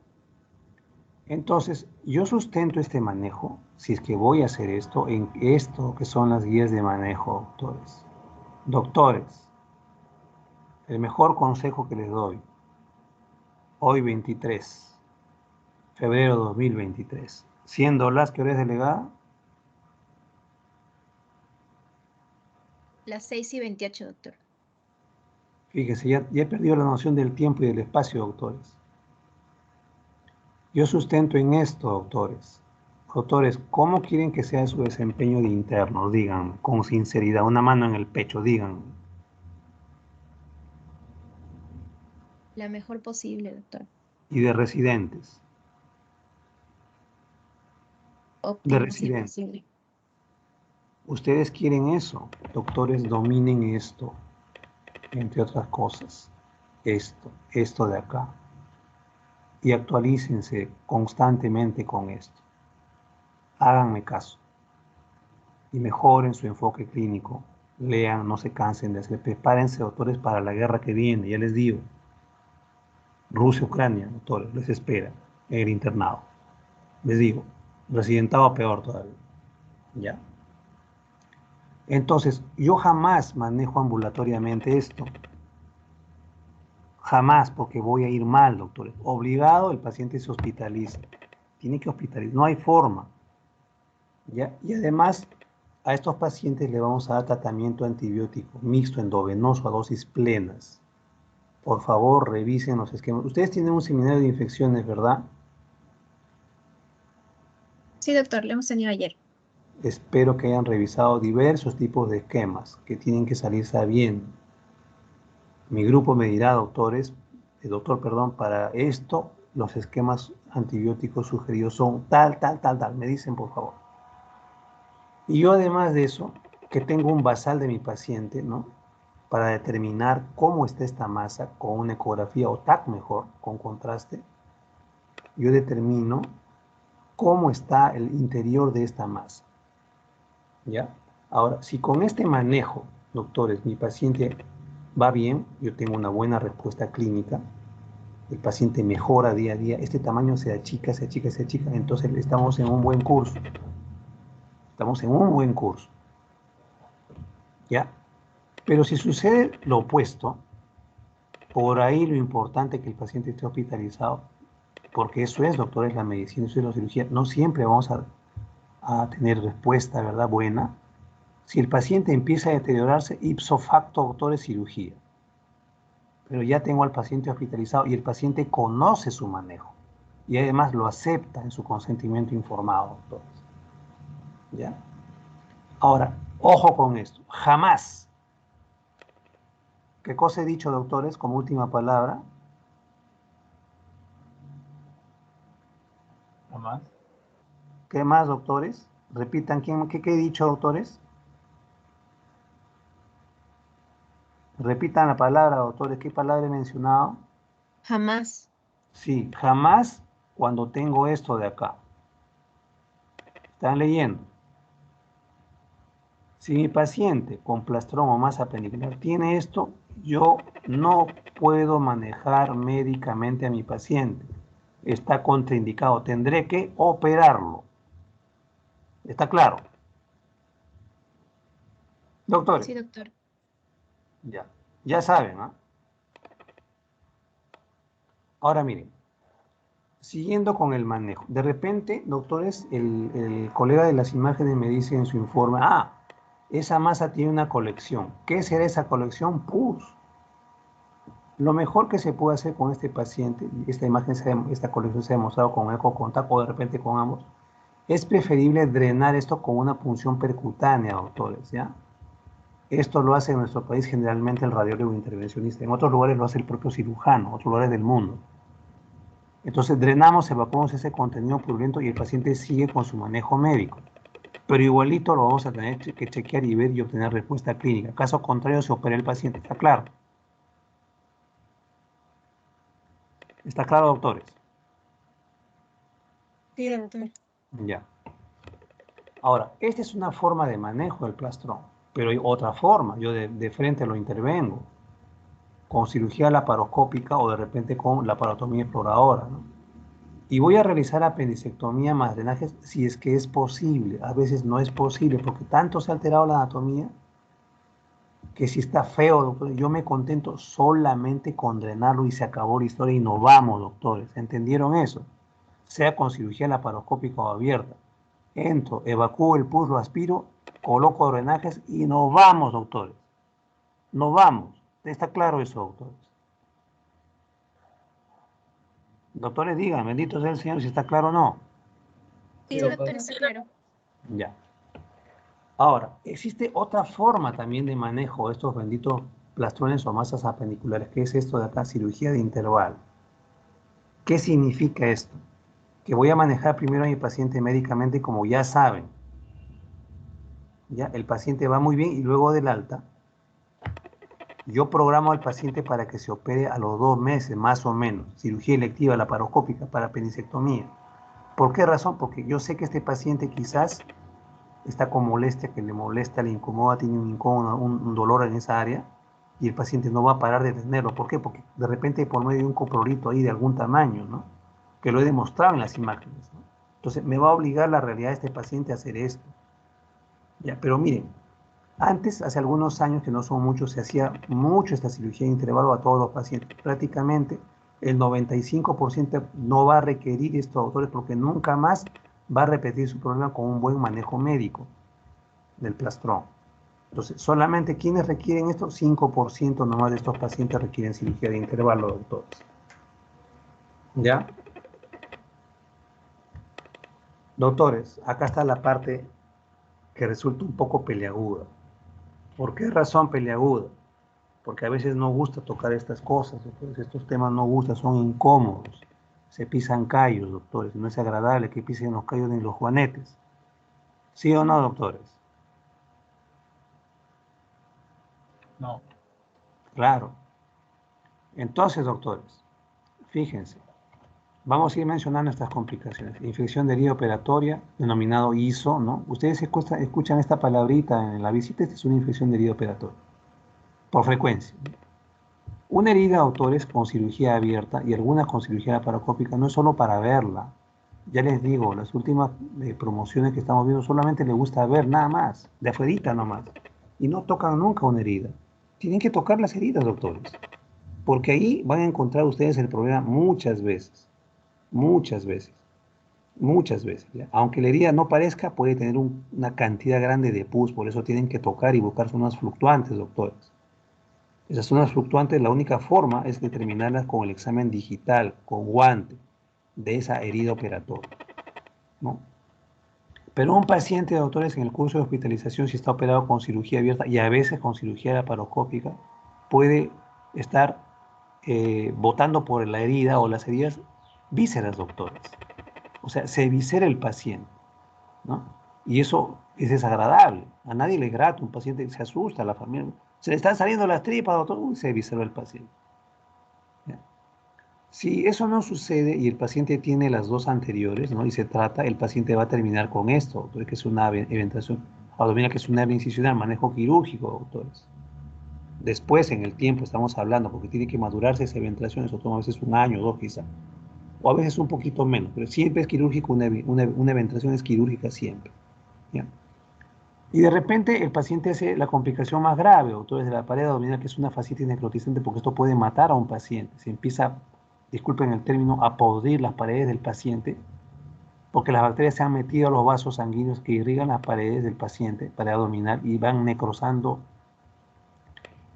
Entonces, yo sustento este manejo, si es que voy a hacer esto, en esto que son las guías de manejo, doctores. Doctores, el mejor consejo que les doy, hoy 23, febrero 2023, $100, ¿qué hora es, delegada?
Las 6:28, doctor.
Fíjese, ya he perdido la noción del tiempo y del espacio, doctores. Yo sustento en esto, doctores. Doctores, ¿cómo quieren que sea su desempeño de internos? Digan, con sinceridad, una mano en el pecho, digan.
La mejor posible, doctor.
Y de residentes, de
Óptimo, si
residentes.
posible.
Ustedes quieren eso, doctores, dominen esto, entre otras cosas. Esto de acá. Y actualícense constantemente con esto. Háganme caso. Y mejoren su enfoque clínico. Lean, no se cansen de hacer. Prepárense, doctores, para la guerra que viene. Ya les digo. Rusia, Ucrania, doctores, les espera en el internado. Les digo, residentado peor todavía. ¿Ya? Entonces, yo jamás manejo ambulatoriamente esto. Jamás, porque voy a ir mal, doctores. Obligado, el paciente se hospitaliza. Tiene que hospitalizar. No hay forma. ¿Ya? Y además, a estos pacientes le vamos a dar tratamiento antibiótico mixto endovenoso a dosis plenas. Por favor, revisen los esquemas. Ustedes tienen un seminario de infecciones, ¿verdad?
Sí, doctor, lo hemos tenido ayer.
Espero que hayan revisado diversos tipos de esquemas que tienen que salir sabiendo. Mi grupo me dirá, doctor, perdón, para esto los esquemas antibióticos sugeridos son tal. Me dicen, por favor. Y yo además de eso, que tengo un basal de mi paciente, ¿no? Para determinar cómo está esta masa con una ecografía o TAC mejor, con contraste, yo determino cómo está el interior de esta masa. ¿Ya? Ahora, si con este manejo, doctores, mi paciente va bien, yo tengo una buena respuesta clínica, el paciente mejora día a día, este tamaño se achica, entonces estamos en un buen curso. Estamos en un buen curso. ¿Ya? Pero si sucede lo opuesto, por ahí lo importante es que el paciente esté hospitalizado, porque eso es, doctores, la medicina, eso es la cirugía. No siempre vamos a tener respuesta, ¿verdad?, buena. Si el paciente empieza a deteriorarse, ipso facto, doctores, cirugía. Pero ya tengo al paciente hospitalizado y el paciente conoce su manejo. Y además lo acepta en su consentimiento informado, doctores. ¿Ya? Ahora, ojo con esto. Jamás. ¿Qué cosa he dicho, doctores, como última palabra?
Jamás.
¿Qué más, doctores? Repitan, ¿qué he dicho, doctores? Repitan la palabra, doctores. ¿Qué palabra he mencionado?
Jamás.
Sí, jamás cuando tengo esto de acá. ¿Están leyendo? Si mi paciente con plastrón o masa apenicular tiene esto, yo no puedo manejar médicamente a mi paciente. Está contraindicado. Tendré que operarlo. ¿Está claro? Doctores,
Sí, doctor.
ya saben, ¿no? Ahora miren, siguiendo con el manejo. De repente, doctores, el colega de las imágenes me dice en su informe, esa masa tiene una colección. ¿Qué será esa colección? Pus. Lo mejor que se puede hacer con este paciente, esta colección se ha demostrado con eco con TAC o de repente con ambos, es preferible drenar esto con una punción percutánea, doctores, ¿ya? Esto lo hace en nuestro país generalmente el radiólogo intervencionista. En otros lugares lo hace el propio cirujano, en otros lugares del mundo. Entonces drenamos, evacuamos ese contenido purulento y el paciente sigue con su manejo médico. Pero igualito lo vamos a tener que chequear y ver y obtener respuesta clínica. Caso contrario, se opera el paciente. ¿Está claro? ¿Está claro, doctores?
Sí, doctor.
Ya. Ahora, esta es una forma de manejo del plastrón, pero hay otra forma. Yo de frente lo intervengo con cirugía laparoscópica o de repente con laparotomía exploradora, ¿no? Y voy a realizar apendicectomía más drenajes si es que es posible. A veces no es posible porque tanto se ha alterado la anatomía que si está feo, doctor, yo me contento solamente con drenarlo y se acabó la historia y nos vamos, doctores. ¿Entendieron eso? Sea con cirugía laparoscópica o abierta. Entro, evacúo el pus, lo aspiro, coloco drenajes y nos vamos, doctores. Nos vamos. ¿Está claro eso, doctores? Doctores, digan, bendito sea el Señor, si está claro o no.
Sí, doctor, está claro.
Ya. Ahora, existe otra forma también de manejo de estos benditos plastrones o masas apendiculares, que es esto de acá, cirugía de intervalo. ¿Qué significa esto? Que voy a manejar primero a mi paciente médicamente, como ya saben. Ya, el paciente va muy bien y luego del alta, yo programo al paciente para que se opere a los 2 meses, más o menos, cirugía electiva laparoscópica para apendicectomía. ¿Por qué razón? Porque yo sé que este paciente quizás está con molestia, que le molesta, le incomoda, tiene un incómodo, un dolor en esa área, y el paciente no va a parar de tenerlo. ¿Por qué? Porque de repente por medio de un coprolito ahí de algún tamaño, ¿no? Que lo he demostrado en las imágenes, ¿no? Entonces me va a obligar la realidad de este paciente a hacer esto. Ya, pero miren, antes, hace algunos años, que no son muchos, se hacía mucho esta cirugía de intervalo a todos los pacientes. Prácticamente el 95% no va a requerir estos doctores porque nunca más va a repetir su problema con un buen manejo médico del plastrón. Entonces, solamente quienes requieren esto, 5% nomás de estos pacientes requieren cirugía de intervalo, doctores. ¿Ya? Doctores, acá está la parte que resulta un poco peleaguda. ¿Por qué razón peleaguda? Porque a veces no gusta tocar estas cosas, doctores. Estos temas no gustan, son incómodos. Se pisan callos, doctores. No es agradable que pisen los callos ni los juanetes. ¿Sí o no, doctores?
No.
Claro. Entonces, doctores, fíjense, vamos a ir mencionando estas complicaciones. Infección de herida operatoria, denominado ISO, ¿no? Ustedes escuchan esta palabrita en la visita, esta es una infección de herida operatoria, por frecuencia. Una herida, autores, con cirugía abierta y algunas con cirugía laparoscópica no es solo para verla. Ya les digo, las últimas promociones que estamos viendo solamente les gusta ver nada más, de afuerita nomás. Y no tocan nunca una herida. Tienen que tocar las heridas, doctores, porque ahí van a encontrar ustedes el problema muchas veces, muchas veces, muchas veces. ¿Ya? Aunque la herida no parezca, puede tener una cantidad grande de pus, por eso tienen que tocar y buscar zonas fluctuantes, doctores. Esas zonas fluctuantes, la única forma es determinarlas con el examen digital, con guante, de esa herida operatoria, ¿no? Pero un paciente, doctores, en el curso de hospitalización, si está operado con cirugía abierta y a veces con cirugía laparoscópica, puede estar botando por la herida o las heridas vísceras, doctores. O sea, se viscera el paciente, ¿no? Y eso es desagradable. A nadie le es grato. Un paciente se asusta, la familia. Se le están saliendo las tripas, doctor. Uy, se visceró el paciente. ¿Ya? Si eso no sucede y el paciente tiene las dos anteriores, ¿no? Y se trata, el paciente va a terminar con esto, doctor, que es una eventación abdominal, que es una hernia incisional, manejo quirúrgico, doctores. Después, en el tiempo, estamos hablando, porque tiene que madurarse esa eventación, eso toma a veces un año, dos quizá, o a veces un poquito menos, pero siempre es quirúrgico, una eventación es quirúrgica siempre. ¿Ya? Y de repente el paciente hace la complicación más grave, doctores, de la pared abdominal, que es una fascitis necrotizante, porque esto puede matar a un paciente. Se empieza, disculpen el término, a podrir las paredes del paciente, porque las bacterias se han metido a los vasos sanguíneos que irrigan las paredes del paciente, pared abdominal, y van necrosando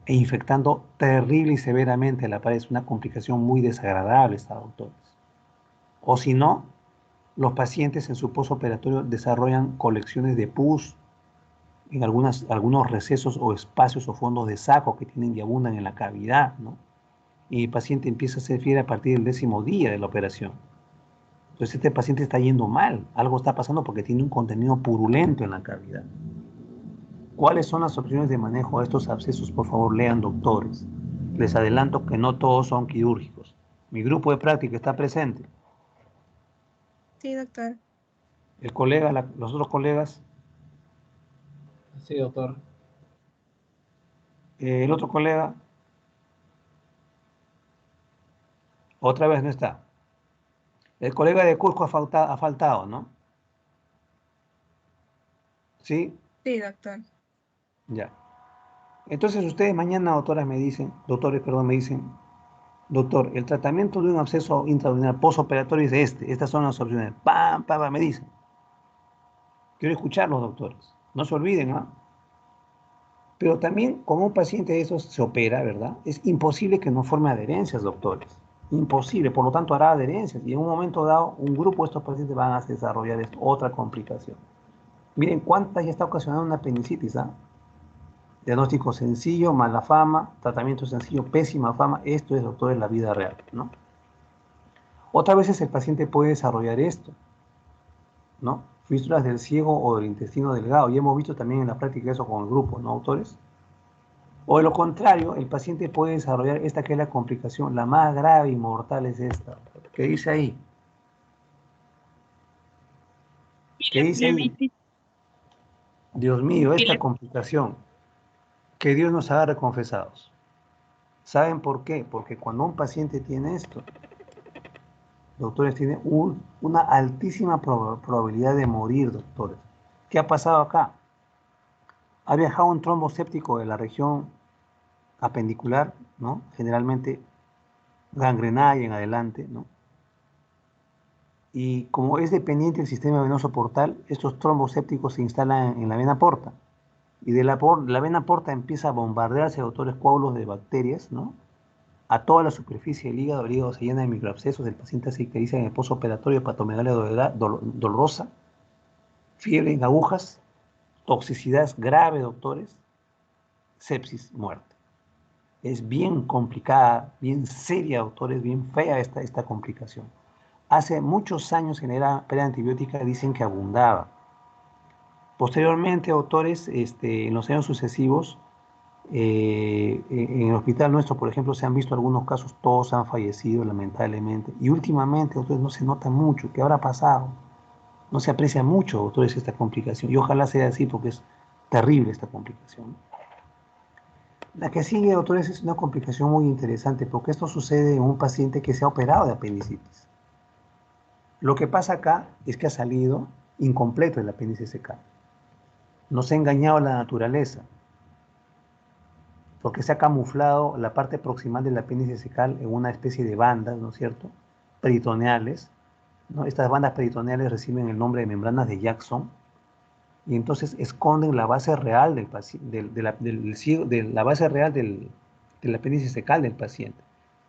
e infectando terrible y severamente la pared. Es una complicación muy desagradable esta, doctores. O si no, los pacientes en su postoperatorio desarrollan colecciones de pus en algunos recesos o espacios o fondos de saco que tienen y abundan en la cavidad, ¿no? Y el paciente empieza a ser fiebre a partir del 10.º día de la operación. Entonces este paciente está yendo mal, algo está pasando porque tiene un contenido purulento en la cavidad. ¿Cuáles son las opciones de manejo de estos abscesos? Por favor, lean, doctores. Les adelanto que no todos son quirúrgicos. Mi grupo de práctica está presente.
Sí, doctor.
El colega, los otros colegas,
Sí, doctor.
el otro colega, otra vez no está. El colega de Cusco ha faltado, ¿no? ¿Sí?
Sí, doctor.
Ya. Entonces ustedes mañana, doctores, perdón, me dicen, doctor, el tratamiento de un absceso intraabdominal postoperatorio es este, estas son las opciones. Pam, pam, pam, me dicen. Quiero escucharlos, doctores. No se olviden, ¿ah? Pero también, como un paciente de esos se opera, ¿verdad? Es imposible que no forme adherencias, doctores. Imposible, por lo tanto hará adherencias. Y en un momento dado, un grupo de estos pacientes van a desarrollar otra complicación. Miren cuántas ya está ocasionando una apendicitis, ¿ah? Diagnóstico sencillo, mala fama, tratamiento sencillo, pésima fama. Esto es, doctor, en la vida real, ¿no? Otras veces el paciente puede desarrollar esto, ¿no? Fístulas del ciego o del intestino delgado. Y hemos visto también en la práctica eso con el grupo, ¿no, autores? O de lo contrario, el paciente puede desarrollar esta que es la complicación, la más grave y mortal es esta. ¿Qué dice ahí? ¿Qué dice ahí? Dios mío, esta complicación, que Dios nos haga reconfesados. ¿Saben por qué? Porque cuando un paciente tiene esto, doctores, tiene una altísima probabilidad de morir, doctores. ¿Qué ha pasado acá? Ha viajado un trombo séptico de la región apendicular, ¿no? Generalmente gangrenada y en adelante, ¿no? Y como es dependiente del sistema venoso portal, estos trombos sépticos se instalan en la vena porta. Y de la vena porta empieza a bombardearse, doctores, coágulos de bacterias, ¿no? A toda la superficie del hígado. El hígado se llena de microabscesos, el paciente se caracteriza en el postoperatorio, hepatomegalia dolorosa, fiebre en agujas, toxicidad grave, doctores, sepsis, muerte. Es bien complicada, bien seria, doctores, bien fea esta complicación. Hace muchos años en era preantibiótica dicen que abundaba. Posteriormente, doctores, en los años sucesivos, en el hospital nuestro, por ejemplo, se han visto algunos casos, todos han fallecido lamentablemente. Y últimamente, doctores, no se nota mucho. ¿Qué habrá pasado? No se aprecia mucho, doctores, esta complicación. Y ojalá sea así porque es terrible esta complicación. La que sigue, doctores, es una complicación muy interesante porque esto sucede en un paciente que se ha operado de apendicitis. Lo que pasa acá es que ha salido incompleto el apéndice secal. Nos ha engañado la naturaleza. porque se ha camuflado la parte proximal del apéndice cecal en una especie de bandas, ¿no es cierto?, peritoneales, ¿no? Estas bandas peritoneales reciben el nombre de membranas de Jackson, y entonces esconden la base real del paciente, de la base real del apéndice cecal del paciente.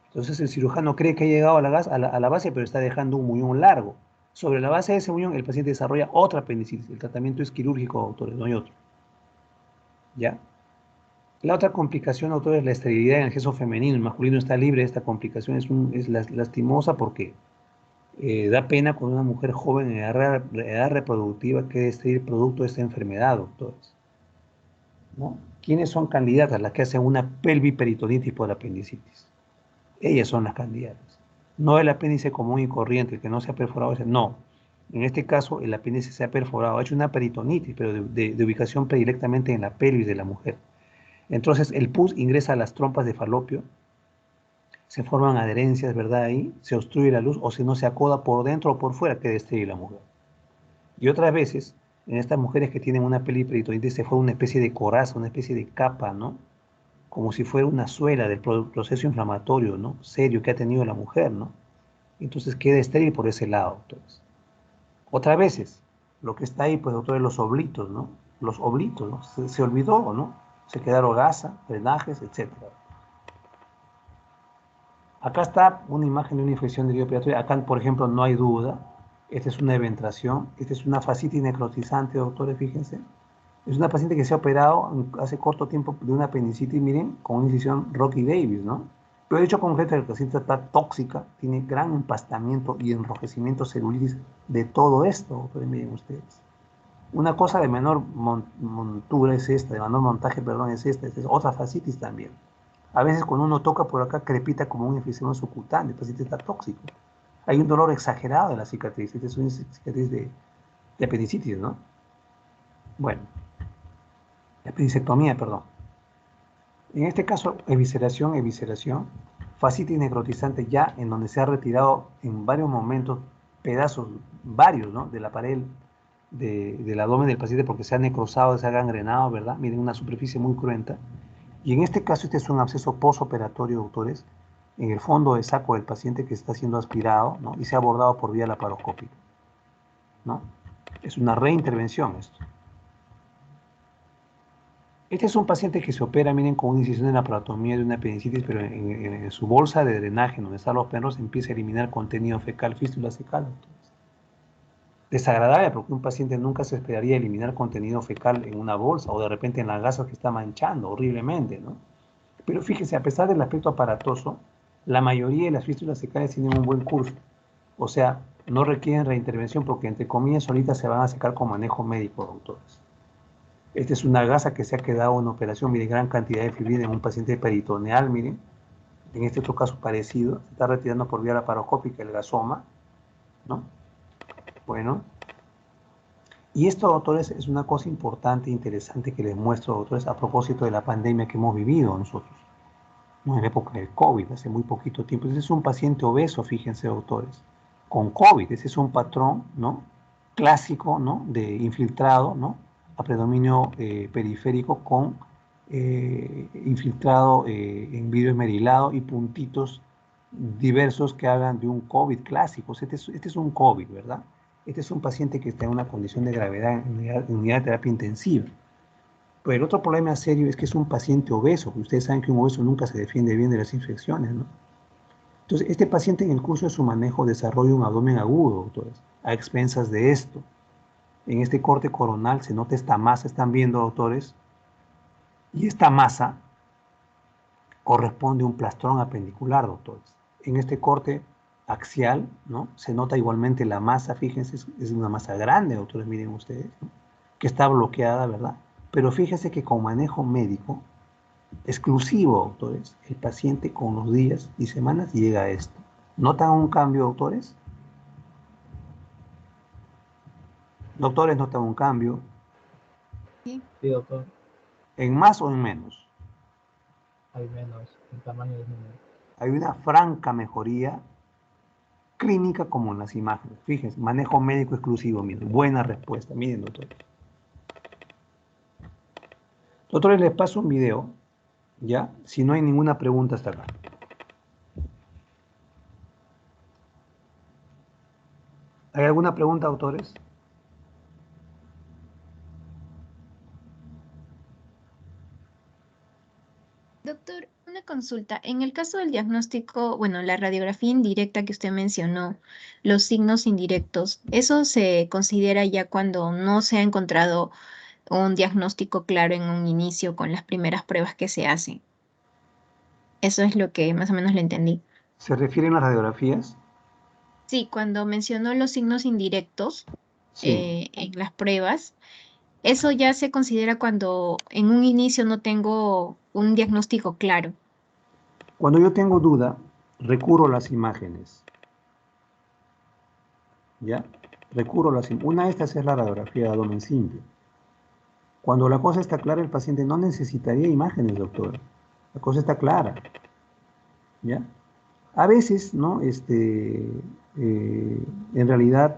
Entonces el cirujano cree que ha llegado a la base, pero está dejando un muñón largo. Sobre la base de ese muñón, el paciente desarrolla otra apendicitis. El tratamiento es quirúrgico, doctores, no hay otro. ¿Ya? La otra complicación, doctor, es la esterilidad en el sexo femenino. El masculino está libre de esta complicación. Es lastimosa porque da pena cuando una mujer joven en edad reproductiva quede estéril producto de esta enfermedad, doctores, ¿no? ¿Quiénes son candidatas? Las que hacen una pelviperitonitis por apendicitis. Ellas son las candidatas. No el apéndice común y corriente, el que no se ha perforado. No. En este caso, el apéndice se ha perforado. Ha hecho una peritonitis, pero de ubicación predilectamente en la pelvis de la mujer. Entonces, el pus ingresa a las trompas de falopio, se forman adherencias, ¿verdad? Ahí se obstruye la luz, o si no se acoda por dentro o por fuera, queda estéril la mujer. Y otras veces, en estas mujeres que tienen una pelviperitonitis, se forma una especie de coraza, una especie de capa, ¿no? Como si fuera una suela del proceso inflamatorio, ¿no?, serio que ha tenido la mujer, ¿no? Entonces queda estéril por ese lado, doctores. Otras veces, lo que está ahí, pues, doctores, los oblitos, ¿no? Los oblitos, ¿no? Se olvidó, ¿no? Se quedaron gasa, drenajes, etc. Acá está una imagen de una infección de vía operatoria. Acá, por ejemplo, no hay duda. Esta es una eventración. Esta es una fascitis necrotizante, doctores, fíjense. Es una paciente que se ha operado hace corto tiempo de una apendicitis, miren, con una incisión Rocky Davis, ¿no? Pero el hecho concreto es que la paciente está tóxica, tiene gran empastamiento y enrojecimiento celulitis de todo esto, doctores, miren ustedes. Una cosa de menor montura es esta, de menor montaje, perdón, es esta es otra fascitis también. A veces cuando uno toca por acá crepita como una infección subcutánea, el paciente está tóxico. Hay un dolor exagerado de la cicatriz, esta es una cicatriz de apendicitis, ¿no? Bueno. Apendicectomía, perdón. En este caso, evisceración, fascitis necrotizante ya en donde se ha retirado en varios momentos pedazos, varios, ¿no?, de la pared del abdomen del paciente porque se ha necrosado, se ha gangrenado, ¿verdad? Miren, una superficie muy cruenta. Y en este caso, este es un absceso postoperatorio, doctores, en el fondo del saco del paciente que está siendo aspirado, ¿no?, y se ha abordado por vía laparoscópica, ¿no? Es una reintervención esto. Este es un paciente que se opera, miren, con una incisión en la paratomía de una apendicitis, pero en su bolsa de drenaje, donde están los perros, empieza a eliminar contenido fecal, fístula cecal. Entonces, desagradable, porque un paciente nunca se esperaría eliminar contenido fecal en una bolsa, o de repente en las gasas que está manchando horriblemente, ¿no? Pero fíjese, a pesar del aspecto aparatoso, la mayoría de las fístulas cecales tienen un buen curso. O sea, no requieren reintervención porque, entre comillas, solitas se van a secar con manejo médico, doctores. Esta es una gasa que se ha quedado en operación, miren, gran cantidad de fibrina en un paciente peritoneal, miren. En este otro caso parecido, se está retirando por vía laparoscópica el gasoma, ¿no? Bueno. Y esto, doctores, es una cosa importante e interesante que les muestro, doctores, a propósito de la pandemia que hemos vivido nosotros, ¿no?, en la época del COVID, hace muy poquito tiempo. Ese es un paciente obeso, fíjense, doctores, con COVID. Ese es un patrón, ¿no?, clásico, ¿no?, de infiltrado, ¿no?, a predominio periférico con infiltrado en vidrio esmerilado y puntitos diversos que hablan de un COVID clásico. Este es un COVID, ¿verdad? Este es un paciente que está en una condición de gravedad en unidad de terapia intensiva. Pero el otro problema serio es que es un paciente obeso. Ustedes saben que un obeso nunca se defiende bien de las infecciones, ¿no? Entonces, este paciente en el curso de su manejo desarrolla un abdomen agudo, doctores, a expensas de esto. En este corte coronal se nota esta masa, están viendo, doctores, y esta masa corresponde a un plastrón apendicular, doctores. En este corte axial, ¿no?, se nota igualmente la masa, fíjense, es una masa grande, doctores, miren ustedes, ¿no?, que está bloqueada, ¿verdad? Pero fíjense que con manejo médico exclusivo, doctores, el paciente con los días y semanas llega a esto. ¿Notan un cambio, doctores? Doctores, ¿notan un cambio?
Sí.
Sí, doctor.
¿En más o en menos?
Hay menos, el tamaño es menor.
Hay una franca mejoría clínica como en las imágenes. Fíjense, manejo médico exclusivo, miren, buena respuesta, miren, doctores. Doctores, les paso un video ¿Ya? Si no hay ninguna pregunta hasta acá. ¿Hay alguna pregunta, autores?
Doctor, una consulta. En el caso del diagnóstico, bueno, la radiografía indirecta que usted mencionó, los signos indirectos, ¿eso se considera ya cuando no se ha encontrado un diagnóstico claro en un inicio con las primeras pruebas que se hacen? Eso es lo que más o menos le entendí.
¿Se refieren a las radiografías?
Sí, cuando mencionó los signos indirectos
Sí.
en las pruebas, eso ya se considera cuando en un inicio no tengo un diagnóstico claro.
Cuando yo tengo duda, recurro a las imágenes. ¿Ya? Recurro a las imágenes. Una de estas es la radiografía de abdomen simple. Cuando la cosa está clara, el paciente no necesitaría imágenes, doctor. La cosa está clara. ¿Ya? A veces, ¿no? En realidad,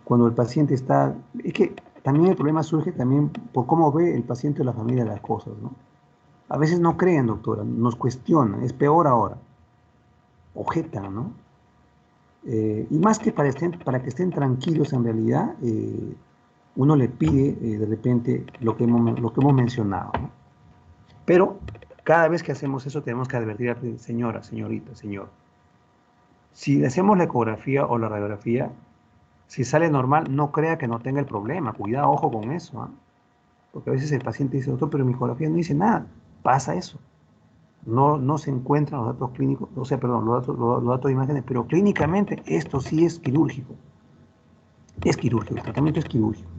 cuando el paciente está... Es que también el problema surge también por cómo ve el paciente o la familia las cosas, ¿no? A veces no creen, doctora, nos cuestionan, es peor ahora, objetan, ¿no? Y más que para que estén tranquilos en realidad, uno le pide de repente lo que hemos mencionado, ¿no? Pero cada vez que hacemos eso tenemos que advertir a la señora, señorita, señor. Si le hacemos la ecografía o la radiografía, si sale normal, no crea que no tenga el problema. Cuidado, ojo con eso, ¿ah? Porque a veces el paciente dice, doctor, pero mi ecografía no dice nada. Pasa eso. No se encuentran los datos clínicos, o sea, perdón, los datos de imágenes, pero clínicamente esto sí es quirúrgico. Es quirúrgico, el tratamiento es quirúrgico.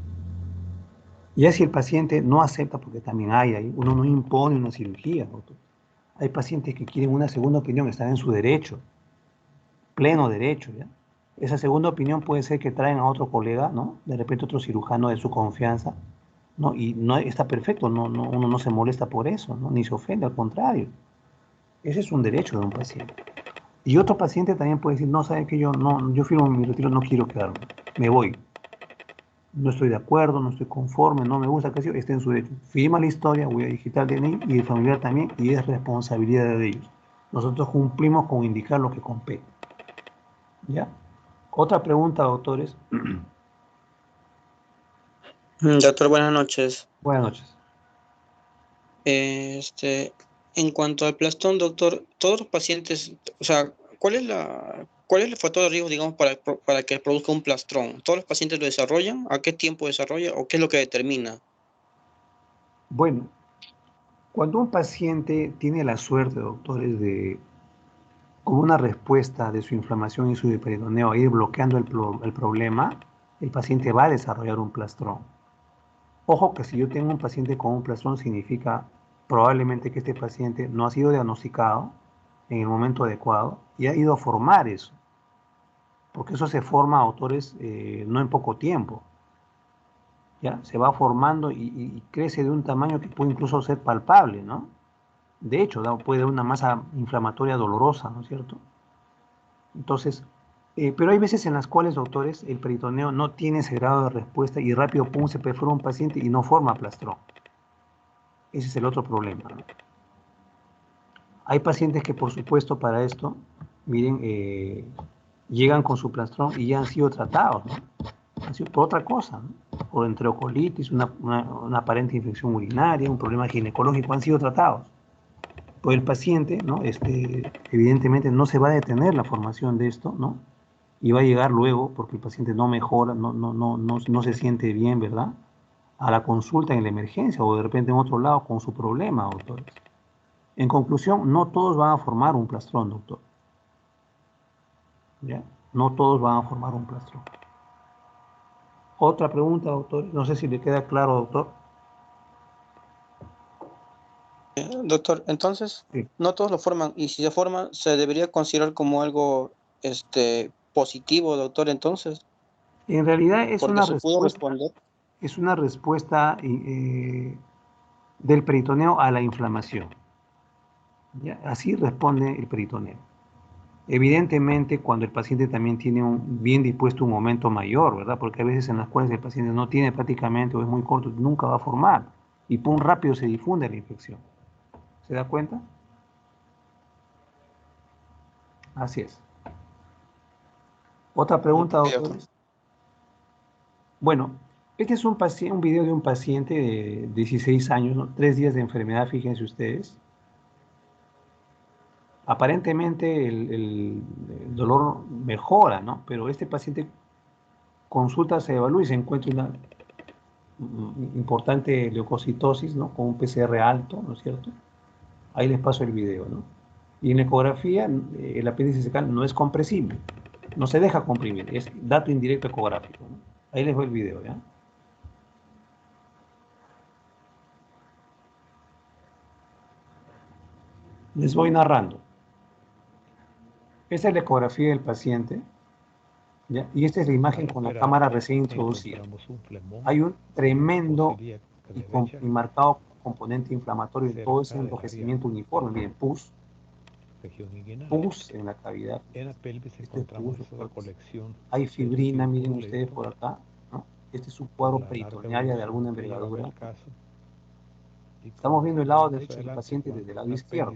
Ya si el paciente no acepta, porque también hay, uno no impone una cirugía, doctor. Hay pacientes que quieren una segunda opinión, están en su derecho, pleno derecho, ¿ya? Esa segunda opinión puede ser que traen a otro colega, ¿no? De repente otro cirujano de su confianza, ¿no? Y no está perfecto, uno no se molesta por eso, ¿no? Ni se ofende, al contrario. Ese es un derecho de un paciente. Y otro paciente también puede decir, no, sabe que yo firmo mi retiro, no quiero quedarme, me voy. No estoy de acuerdo, no estoy conforme, no me gusta, que esté en su derecho. Firma la historia, voy a digitar DNI y el familiar también, y es responsabilidad de ellos. Nosotros cumplimos con indicar lo que compete. ¿Ya? Otra pregunta, doctores.
Doctor, buenas noches.
Buenas noches.
Este, en cuanto al plastón, doctor, todos los pacientes, o sea, ¿cuál es el factor de riesgo, digamos, para que produzca un plastrón? ¿Todos los pacientes lo desarrollan? ¿A qué tiempo desarrolla? ¿O qué es lo que determina?
Bueno, cuando un paciente tiene la suerte, doctores, de con una respuesta de su inflamación y su peritoneo ir bloqueando el problema, el paciente va a desarrollar un plastrón. Ojo que si yo tengo un paciente con un plastrón significa probablemente que este paciente no ha sido diagnosticado en el momento adecuado y ha ido a formar eso, porque eso se forma a autores no en poco tiempo, ¿ya? Se va formando y crece de un tamaño que puede incluso ser palpable, ¿no? De hecho, puede dar una masa inflamatoria dolorosa, ¿no es cierto? Entonces, pero hay veces en las cuales, doctores, el peritoneo no tiene ese grado de respuesta y rápido, pum, se perfora un paciente y no forma plastrón. Ese es el otro problema, ¿no? Hay pacientes que, por supuesto, para esto, miren, llegan con su plastrón y ya han sido tratados, ¿no? Han sido por otra cosa, ¿no? Por enterocolitis, una aparente infección urinaria, un problema ginecológico, han sido tratados. Pues el paciente, ¿no? Evidentemente no se va a detener la formación de esto, ¿no? Y va a llegar luego, porque el paciente no mejora, no se siente bien, ¿verdad? A la consulta en la emergencia o de repente en otro lado con su problema, doctores. En conclusión, no todos van a formar un plastrón, doctor. ¿Ya? No todos van a formar un plastrón. Otra pregunta, doctor. No sé si le queda claro, doctor.
Doctor, entonces,
Sí.
no todos lo forman, y si se forman, ¿se debería considerar como algo positivo, doctor, entonces?
En realidad
Porque se pudo responder.
es una respuesta del peritoneo a la inflamación. ¿Ya? Así responde el peritoneo. Evidentemente, cuando el paciente también tiene bien dispuesto un aumento mayor, ¿verdad? Porque hay veces en las cuales el paciente no tiene prácticamente o es muy corto, nunca va a formar. y pum, rápido se difunde la infección. ¿Se da cuenta? Así es. Otra pregunta, doctores. Bueno, este es un video de un paciente de 16 años, ¿no? 3 días de enfermedad, fíjense ustedes. Aparentemente el dolor mejora, ¿no? Pero este paciente consulta, se evalúa y se encuentra una importante leucocitosis, ¿no? Con un PCR alto, ¿no es cierto? Ahí les paso el video, ¿no? Y en ecografía, el apéndice secal no es compresible, no se deja comprimir, es dato indirecto ecográfico, ¿no? Ahí les voy el video, ¿ya? Les voy narrando. Esta es la ecografía del paciente, ¿ya? Y esta es la imagen con la cámara recién introducida. Hay un tremendo y marcado componente inflamatorio en todo ese enrojecimiento uniforme. Miren, pus en la cavidad. Este es pus, hay fibrina, miren ustedes por acá, ¿no? Este es un cuadro peritonearia de alguna envergadura. Estamos viendo el lado derecho del paciente desde el lado izquierdo.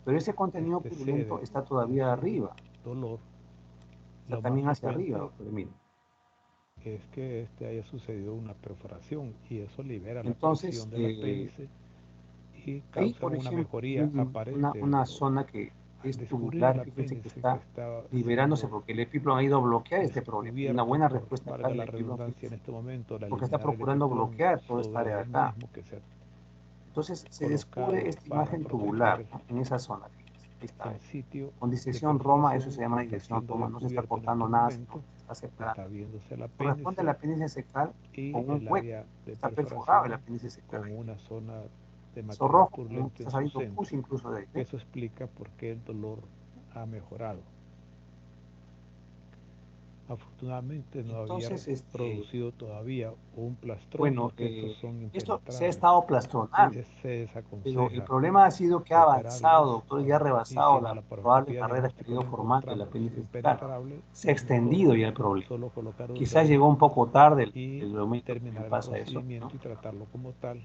Pero ese contenido purulento está todavía arriba. Está también hacia arriba, doctor, miren.
Es que haya sucedido una perforación y eso libera
entonces,
la presión del apéndice y causa
ahí, por ejemplo,
una mejoría aparente.
una zona que es tubular, fíjense que está liberándose porque el epíplon ha ido a bloquear este problema. Y una buena respuesta acá del epíplon en este momento, porque está procurando bloquear toda esta área de acá. Entonces se descubre esta imagen tubular, ¿no? En esa zona. Ahí está. Con disección Roma, eso se llama disección Roma, no se está cortando nada, sino se está separando. Corresponde al apéndice secal con un hueco, está perforado el apéndice secal.
Con una zona de
eso rojo, está saliendo pus incluso de ahí.
Eso explica por qué el dolor ha mejorado. Afortunadamente no había producido todavía un plastrón.
Bueno,
son
esto se ha estado plastronando, pero el problema ha sido que ha avanzado, doctor, y ha rebasado la probable barrera estereoformante del apéndice secal. Se ha extendido ya el problema. Quizás llegó un poco tarde el momento que pasa eso, ¿no?
Y tratarlo como tal.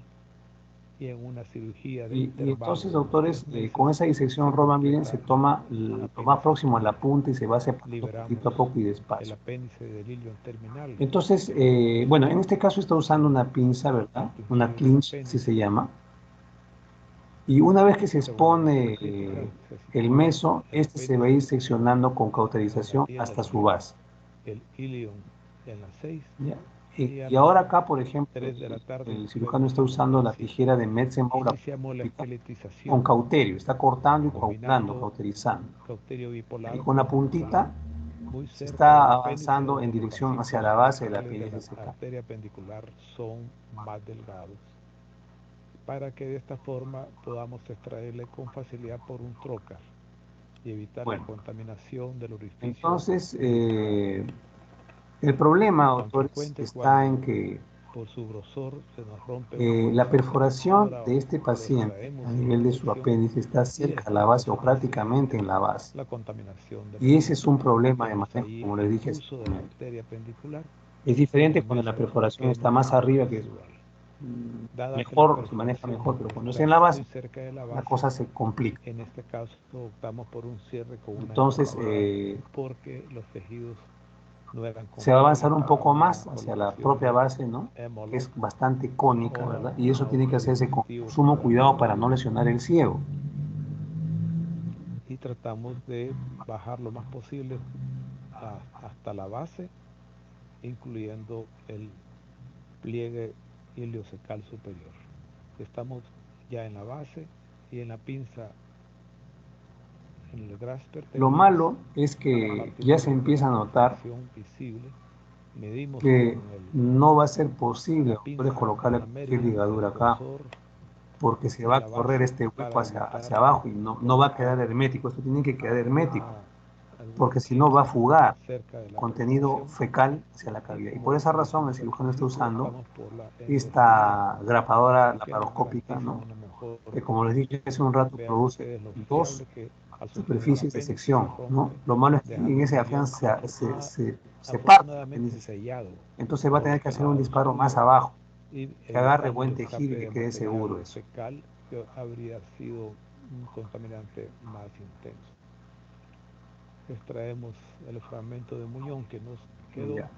Y en una cirugía de
y entonces, doctores, con esa disección Roma, miren, se toma lo más próximo a la punta y se va separando poquito a poco y despacio.
El apéndice del ilion terminal.
Entonces, bueno, en este caso está usando una pinza, ¿verdad? Una clinch, así se llama. Y una vez que se expone el meso, este se va a ir seccionando con cauterización hasta su base.
El ilion en las 6.
¿Ya? Y ahora acá, por ejemplo, el cirujano está usando la tijera de Metzenbauer con cauterio, está cortando y coagulando, cauterizando. Y con la puntita se está avanzando en dirección hacia la base de la apéndice secal.
La arteria pendicular son más delgados, para que de esta forma podamos extraerle con facilidad por un trocar y evitar la contaminación del orificio.
Entonces, el problema, doctores, está en que
por su grosor se nos rompe
la perforación de este paciente a nivel de su apéndice está cerca a la base o prácticamente en la base.
La contaminación
y ese es un problema de manejo, como les dije. Es diferente cuando la perforación está más arriba, que es mejor, se maneja mejor, pero cuando es en la base, la cosa se complica.
En este caso optamos por un cierre con una
entonces,
porque los tejidos
se va a avanzar un poco más hacia la propia base, ¿no? Que es bastante cónica, ¿verdad? Y eso tiene que hacerse con sumo cuidado para no lesionar el ciego.
Y tratamos de bajar lo más posible hasta la base, incluyendo el pliegue iliocecal superior. Estamos ya en la base y en la pinza.
Lo malo es que ya se empieza a notar que no va a ser posible colocarle cualquier ligadura acá, porque se va a correr este hueco hacia abajo y no va a quedar hermético. Esto tiene que quedar hermético, porque si no va a fugar contenido fecal hacia la cavidad. Y por esa razón el cirujano está usando esta grapadora laparoscópica, ¿no? Que, como les dije hace un rato, produce dos superficies de sección, ¿no? Lo malo es que en ese afián se parte, entonces va a tener que hacer un disparo más abajo.
y
que agarre
evitamos
buen
el
tejido y
escape
que
de
quede
material
seguro eso.
fecal, que habría sido un contaminante más intenso. Extraemos el fragmento de muñón que nos quedó
Ya.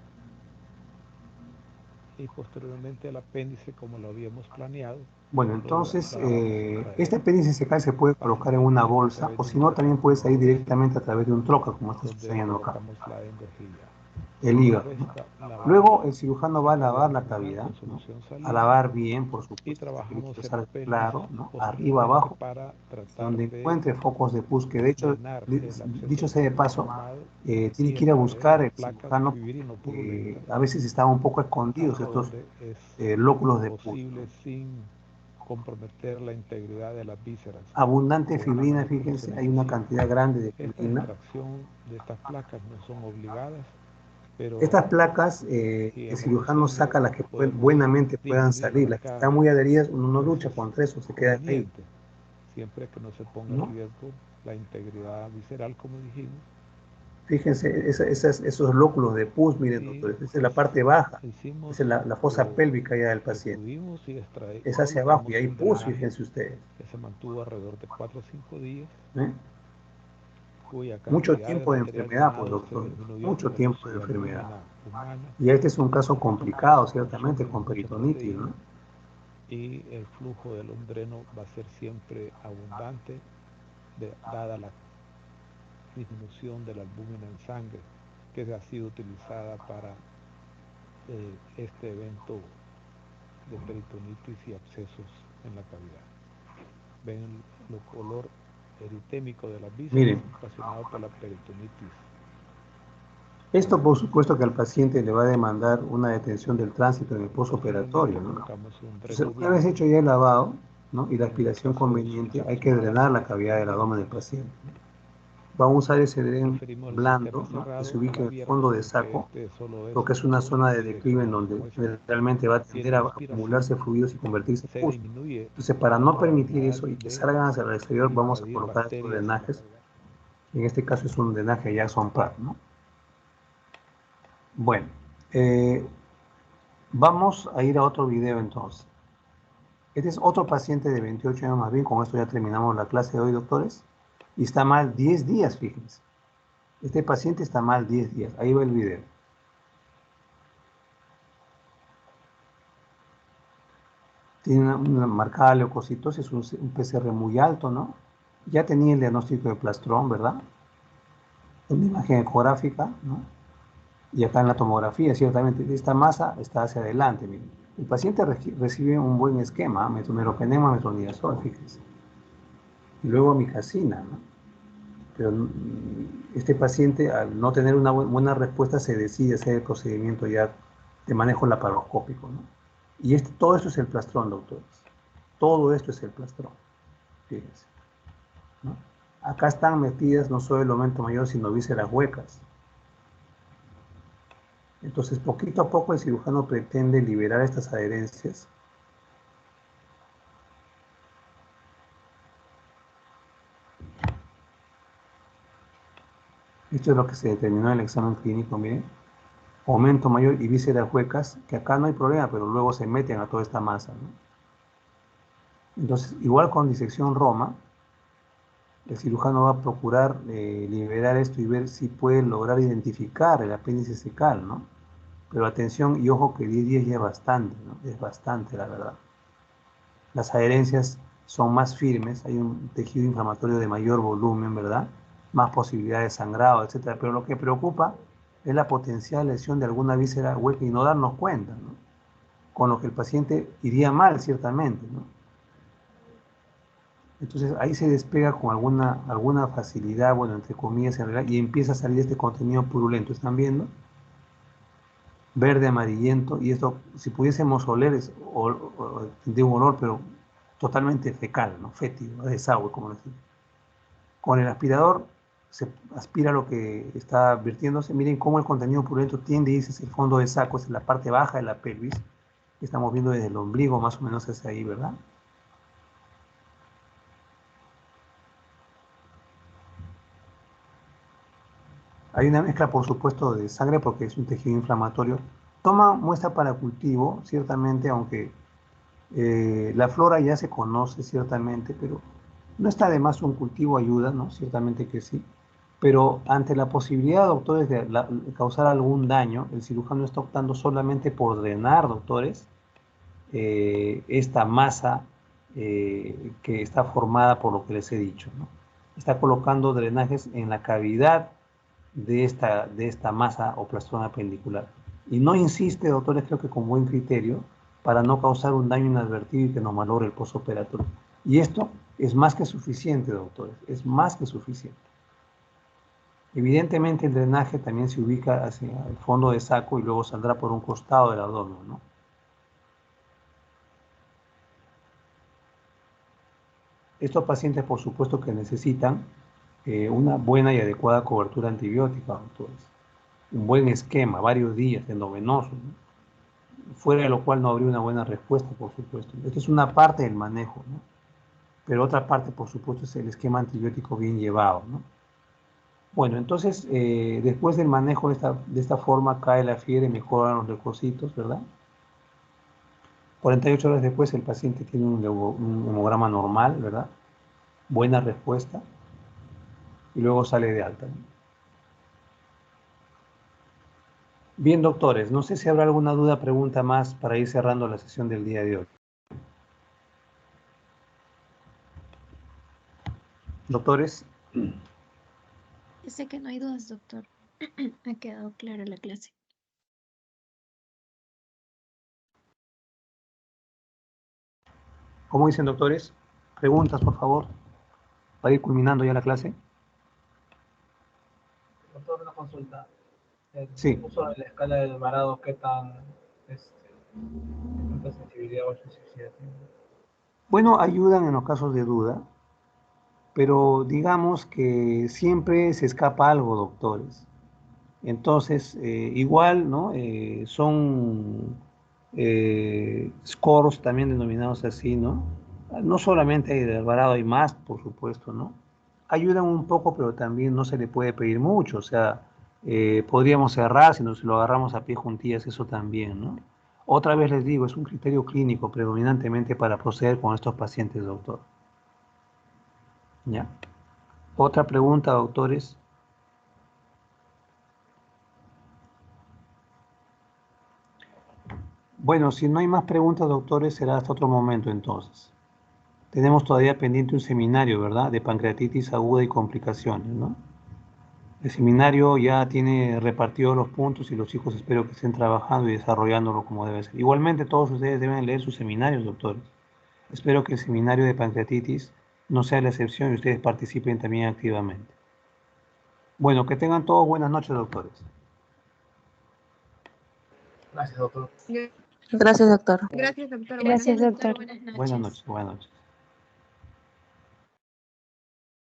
y posteriormente el apéndice, como lo habíamos planeado,
Bueno,
lo
entonces,
vamos a extraer.
este apéndice secal se puede colocar en una bolsa o si no, también puede salir directamente a través de un troca, como está
donde
sucediendo acá,
colocamos la endojilla.
el hígado, ¿no?
Resta lavar
Luego el cirujano va a
la cavidad
lavar la
abdominal
cavidad,
con
¿no?
solución
A
salina
lavar bien, por
y
supuesto, que
trabajamos el
salga
apéndice
claro, ¿no? Arriba,
posteriormente
abajo,
para tratar
donde
de
encuentre focos de pus, que de hecho,
drenar el absceso
dicho sea de paso,
formado
tiene
y
que ir a
extraer
buscar
las
el
placas
cirujano,
fibrinopurulentas
a veces están un poco escondidos
hasta
estos
donde es
lóculos de pus, ¿no?
posible sin comprometer la integridad de las vísceras
Abundante
o una
fibrina, fíjense, hay una
necrocenicidad.
cantidad grande de
Esta
fibrina.
extracción de estas placas no son obligadas, pero
Estas placas,
si
el
hemos de
cirujano
hacerlo,
saca las que
podemos
buenamente puedan
dividir
salir.
la
Las que
carga.
están muy adheridas, uno no
Pues
lucha
es
contra eso, se queda ahí,
conveniente, siempre que no se ponga en
¿no?
riesgo la integridad visceral, como dijimos.
Fíjense, esos lóculos de pus, miren,
Y
doctores, esa es
pues
la parte baja,
hicimos
esa es la fosa
lo
pélvica ya del
que
paciente.
pudimos y
Es hacia abajo
colocamos
y hay
un
pus,
drenaje
fíjense ustedes,
que se mantuvo alrededor de 4 o 5 días,
¿eh?
cuya
Mucho
cantidad de
tiempo de
material
enfermedad, pues,
drenado se
doctor,
disminuyó
mucho
con el
tiempo
uso
de
de
enfermedad.
albúmina humana,
Y este es un caso complicado,
consumo
ciertamente,
de
con
mucha
peritonitis,
proteína
¿no?
y el flujo del dreno va a ser siempre abundante, dada la disminución de la albúmina en sangre que ha sido utilizada para este evento de peritonitis y abscesos en la cavidad. Ven el color eritémico de las vísceras
Miren,
ocasionado por la peritonitis.
esto por supuesto que al paciente le va a demandar una detención del tránsito en el postoperatorio,
Posteriormente
¿no?
colocamos un
Entonces,
dreno
una vez
blando.
hecho ya el lavado, ¿no? Y la
En el
aspiración
caso de
conveniente, hay que
utilización para
drenar la
práctica
cavidad del abdomen del
endógena,
paciente, ¿no? Vamos a usar ese dren
preferimos el sistema
blando, ¿no? Que se
cerrado al
ubique en el
abierto
fondo de
porque
saco,
este solo es
porque es una zona de declive en
unidireccional.
donde
Como ese
realmente va a tender
tiene
a
aspiración,
acumularse fluidos y convertirse en
se
pus.
disminuye
Entonces, para
la
no permitir
probabilidad
eso y que
de
salgan hacia el exterior, vamos a
invadir
colocar estos
bacterias en la
drenajes.
cavidad.
En este caso es un drenaje Jackson Pratt, ¿no? Bueno, eh, vamos a ir a otro video entonces. Este es otro paciente de 28 años más bien, con esto ya terminamos la clase de hoy, doctores, y está mal 10 días, fíjense. Este paciente está mal 10 días, ahí va el video. Tiene una marcada leucocitosis, un PCR muy alto, ¿no? Ya tenía el diagnóstico de plastrón, ¿verdad? Una imagen ecográfica, ¿no? Y acá en la tomografía, ciertamente, esta masa está hacia adelante, miren. El paciente recibe un buen esquema, meropenema, metronidazol, fíjense. Y luego amicacina, ¿no? Pero este paciente, al no tener una buena respuesta, se decide hacer el procedimiento ya de manejo laparoscópico, ¿no? Y todo esto es el plastrón, doctores. Todo esto es el plastrón. Fíjense, ¿no? Acá están metidas no solo el aumento mayor, sino vísceras huecas. Entonces, poquito a poco el cirujano pretende liberar estas adherencias. Esto es lo que se determinó en el examen clínico, miren. Aumento mayor y vísceras huecas, que acá no hay problema, pero luego se meten a toda esta masa, ¿no? Entonces, igual con disección Roma, el cirujano va a procurar liberar esto y ver si puede lograr identificar el apéndice secal, ¿no? Pero atención y ojo que 10 días ya es bastante, ¿no? Es bastante, la verdad. Las adherencias son más firmes, hay un tejido inflamatorio de mayor volumen, ¿verdad? Más posibilidad de sangrado, etcétera. Pero lo que preocupa es la potencial lesión de alguna víscera hueca y no darnos cuenta, ¿no? Con lo que el paciente iría mal, ciertamente, ¿no? Entonces ahí se despega con alguna facilidad, bueno, entre comillas, en realidad, y empieza a salir este contenido purulento. ¿Están viendo? Verde, amarillento, y esto, si pudiésemos oler, de un olor, pero totalmente fecal, ¿no? Fétido, desagüe, como decimos. Con el aspirador se aspira lo que está vertiéndose. Miren cómo el contenido purulento tiende a irse hacia el fondo del saco, es la parte baja de la pelvis, que estamos viendo desde el ombligo más o menos hacia ahí, ¿verdad? Hay una mezcla, por supuesto, de sangre porque es un tejido inflamatorio Toman muestra para cultivo, ciertamente, aunque la flora ya se conoce ciertamente, pero no está de más un cultivo ayuda, ¿no? Ciertamente que sí. Pero ante la posibilidad, doctores, de causar algún daño, el cirujano está optando solamente por drenar, doctores, esta masa que está formada por lo que les he dicho, ¿no? Está colocando drenajes en la cavidad de esta masa o plastrón apendicular. Y no insiste, doctores, creo que con buen criterio, para no causar un daño inadvertido y que nos malogre el postoperatorio. Y esto es más que suficiente, doctores, es más que suficiente. Evidentemente el drenaje también se ubica hacia el fondo de saco y luego saldrá por un costado del abdomen, ¿no? Estos pacientes, por supuesto, que necesitan una buena y adecuada cobertura antibiótica, doctores. Un buen esquema, varios días, endovenoso, ¿no? Fuera de lo cual no habría una buena respuesta, por supuesto. Esta es una parte del manejo, ¿no? Pero otra parte, por supuesto, es el esquema antibiótico bien llevado, ¿no? Bueno, entonces, después del manejo de esta forma, cae la fiebre, mejoran los leucocitos, ¿verdad? 48 horas después, el paciente tiene un hemograma normal, ¿verdad? Buena respuesta, y luego sale de alta, ¿no? Bien, doctores, no sé si habrá alguna duda, pregunta más para ir cerrando la sesión del día de hoy. Doctores.
Yo sé que no hay dudas, doctor. Ha quedado clara la clase.
¿Cómo dicen, doctores? Preguntas, por favor, para ir culminando ya la clase.
Doctor, una consulta. El
Sí.
uso de la escala del Alvarado, ¿qué tanta sensibilidad o especificidad tiene?
Bueno, ayudan en los casos de duda, pero digamos que siempre se escapa algo, doctores. Entonces, igual, ¿no? Son scores también denominados así, ¿no? No solamente hay de Alvarado, hay más, por supuesto, ¿no? Ayudan un poco, pero también no se le puede pedir mucho, o sea, podríamos cerrar si nos lo agarramos a pie juntillas, eso también, ¿no? Otra vez les digo, es un criterio clínico predominantemente para proceder con estos pacientes, doctor. ¿Ya? Otra pregunta, doctores. Bueno, si no hay más preguntas, doctores, será hasta otro momento entonces. Tenemos todavía pendiente un seminario, ¿verdad? De pancreatitis aguda y complicaciones, ¿no? El seminario ya tiene repartidos los puntos y los chicos espero que estén trabajando y desarrollándolo como debe ser. Igualmente todos ustedes deben leer sus seminarios, doctores. Espero que el seminario de pancreatitis no sea la excepción y ustedes participen también activamente. Bueno, que tengan todos buenas noches, doctores.
Gracias, doctor.
Gracias, doctor.
Gracias, doctor.
Buenas noches.
Buenas noches.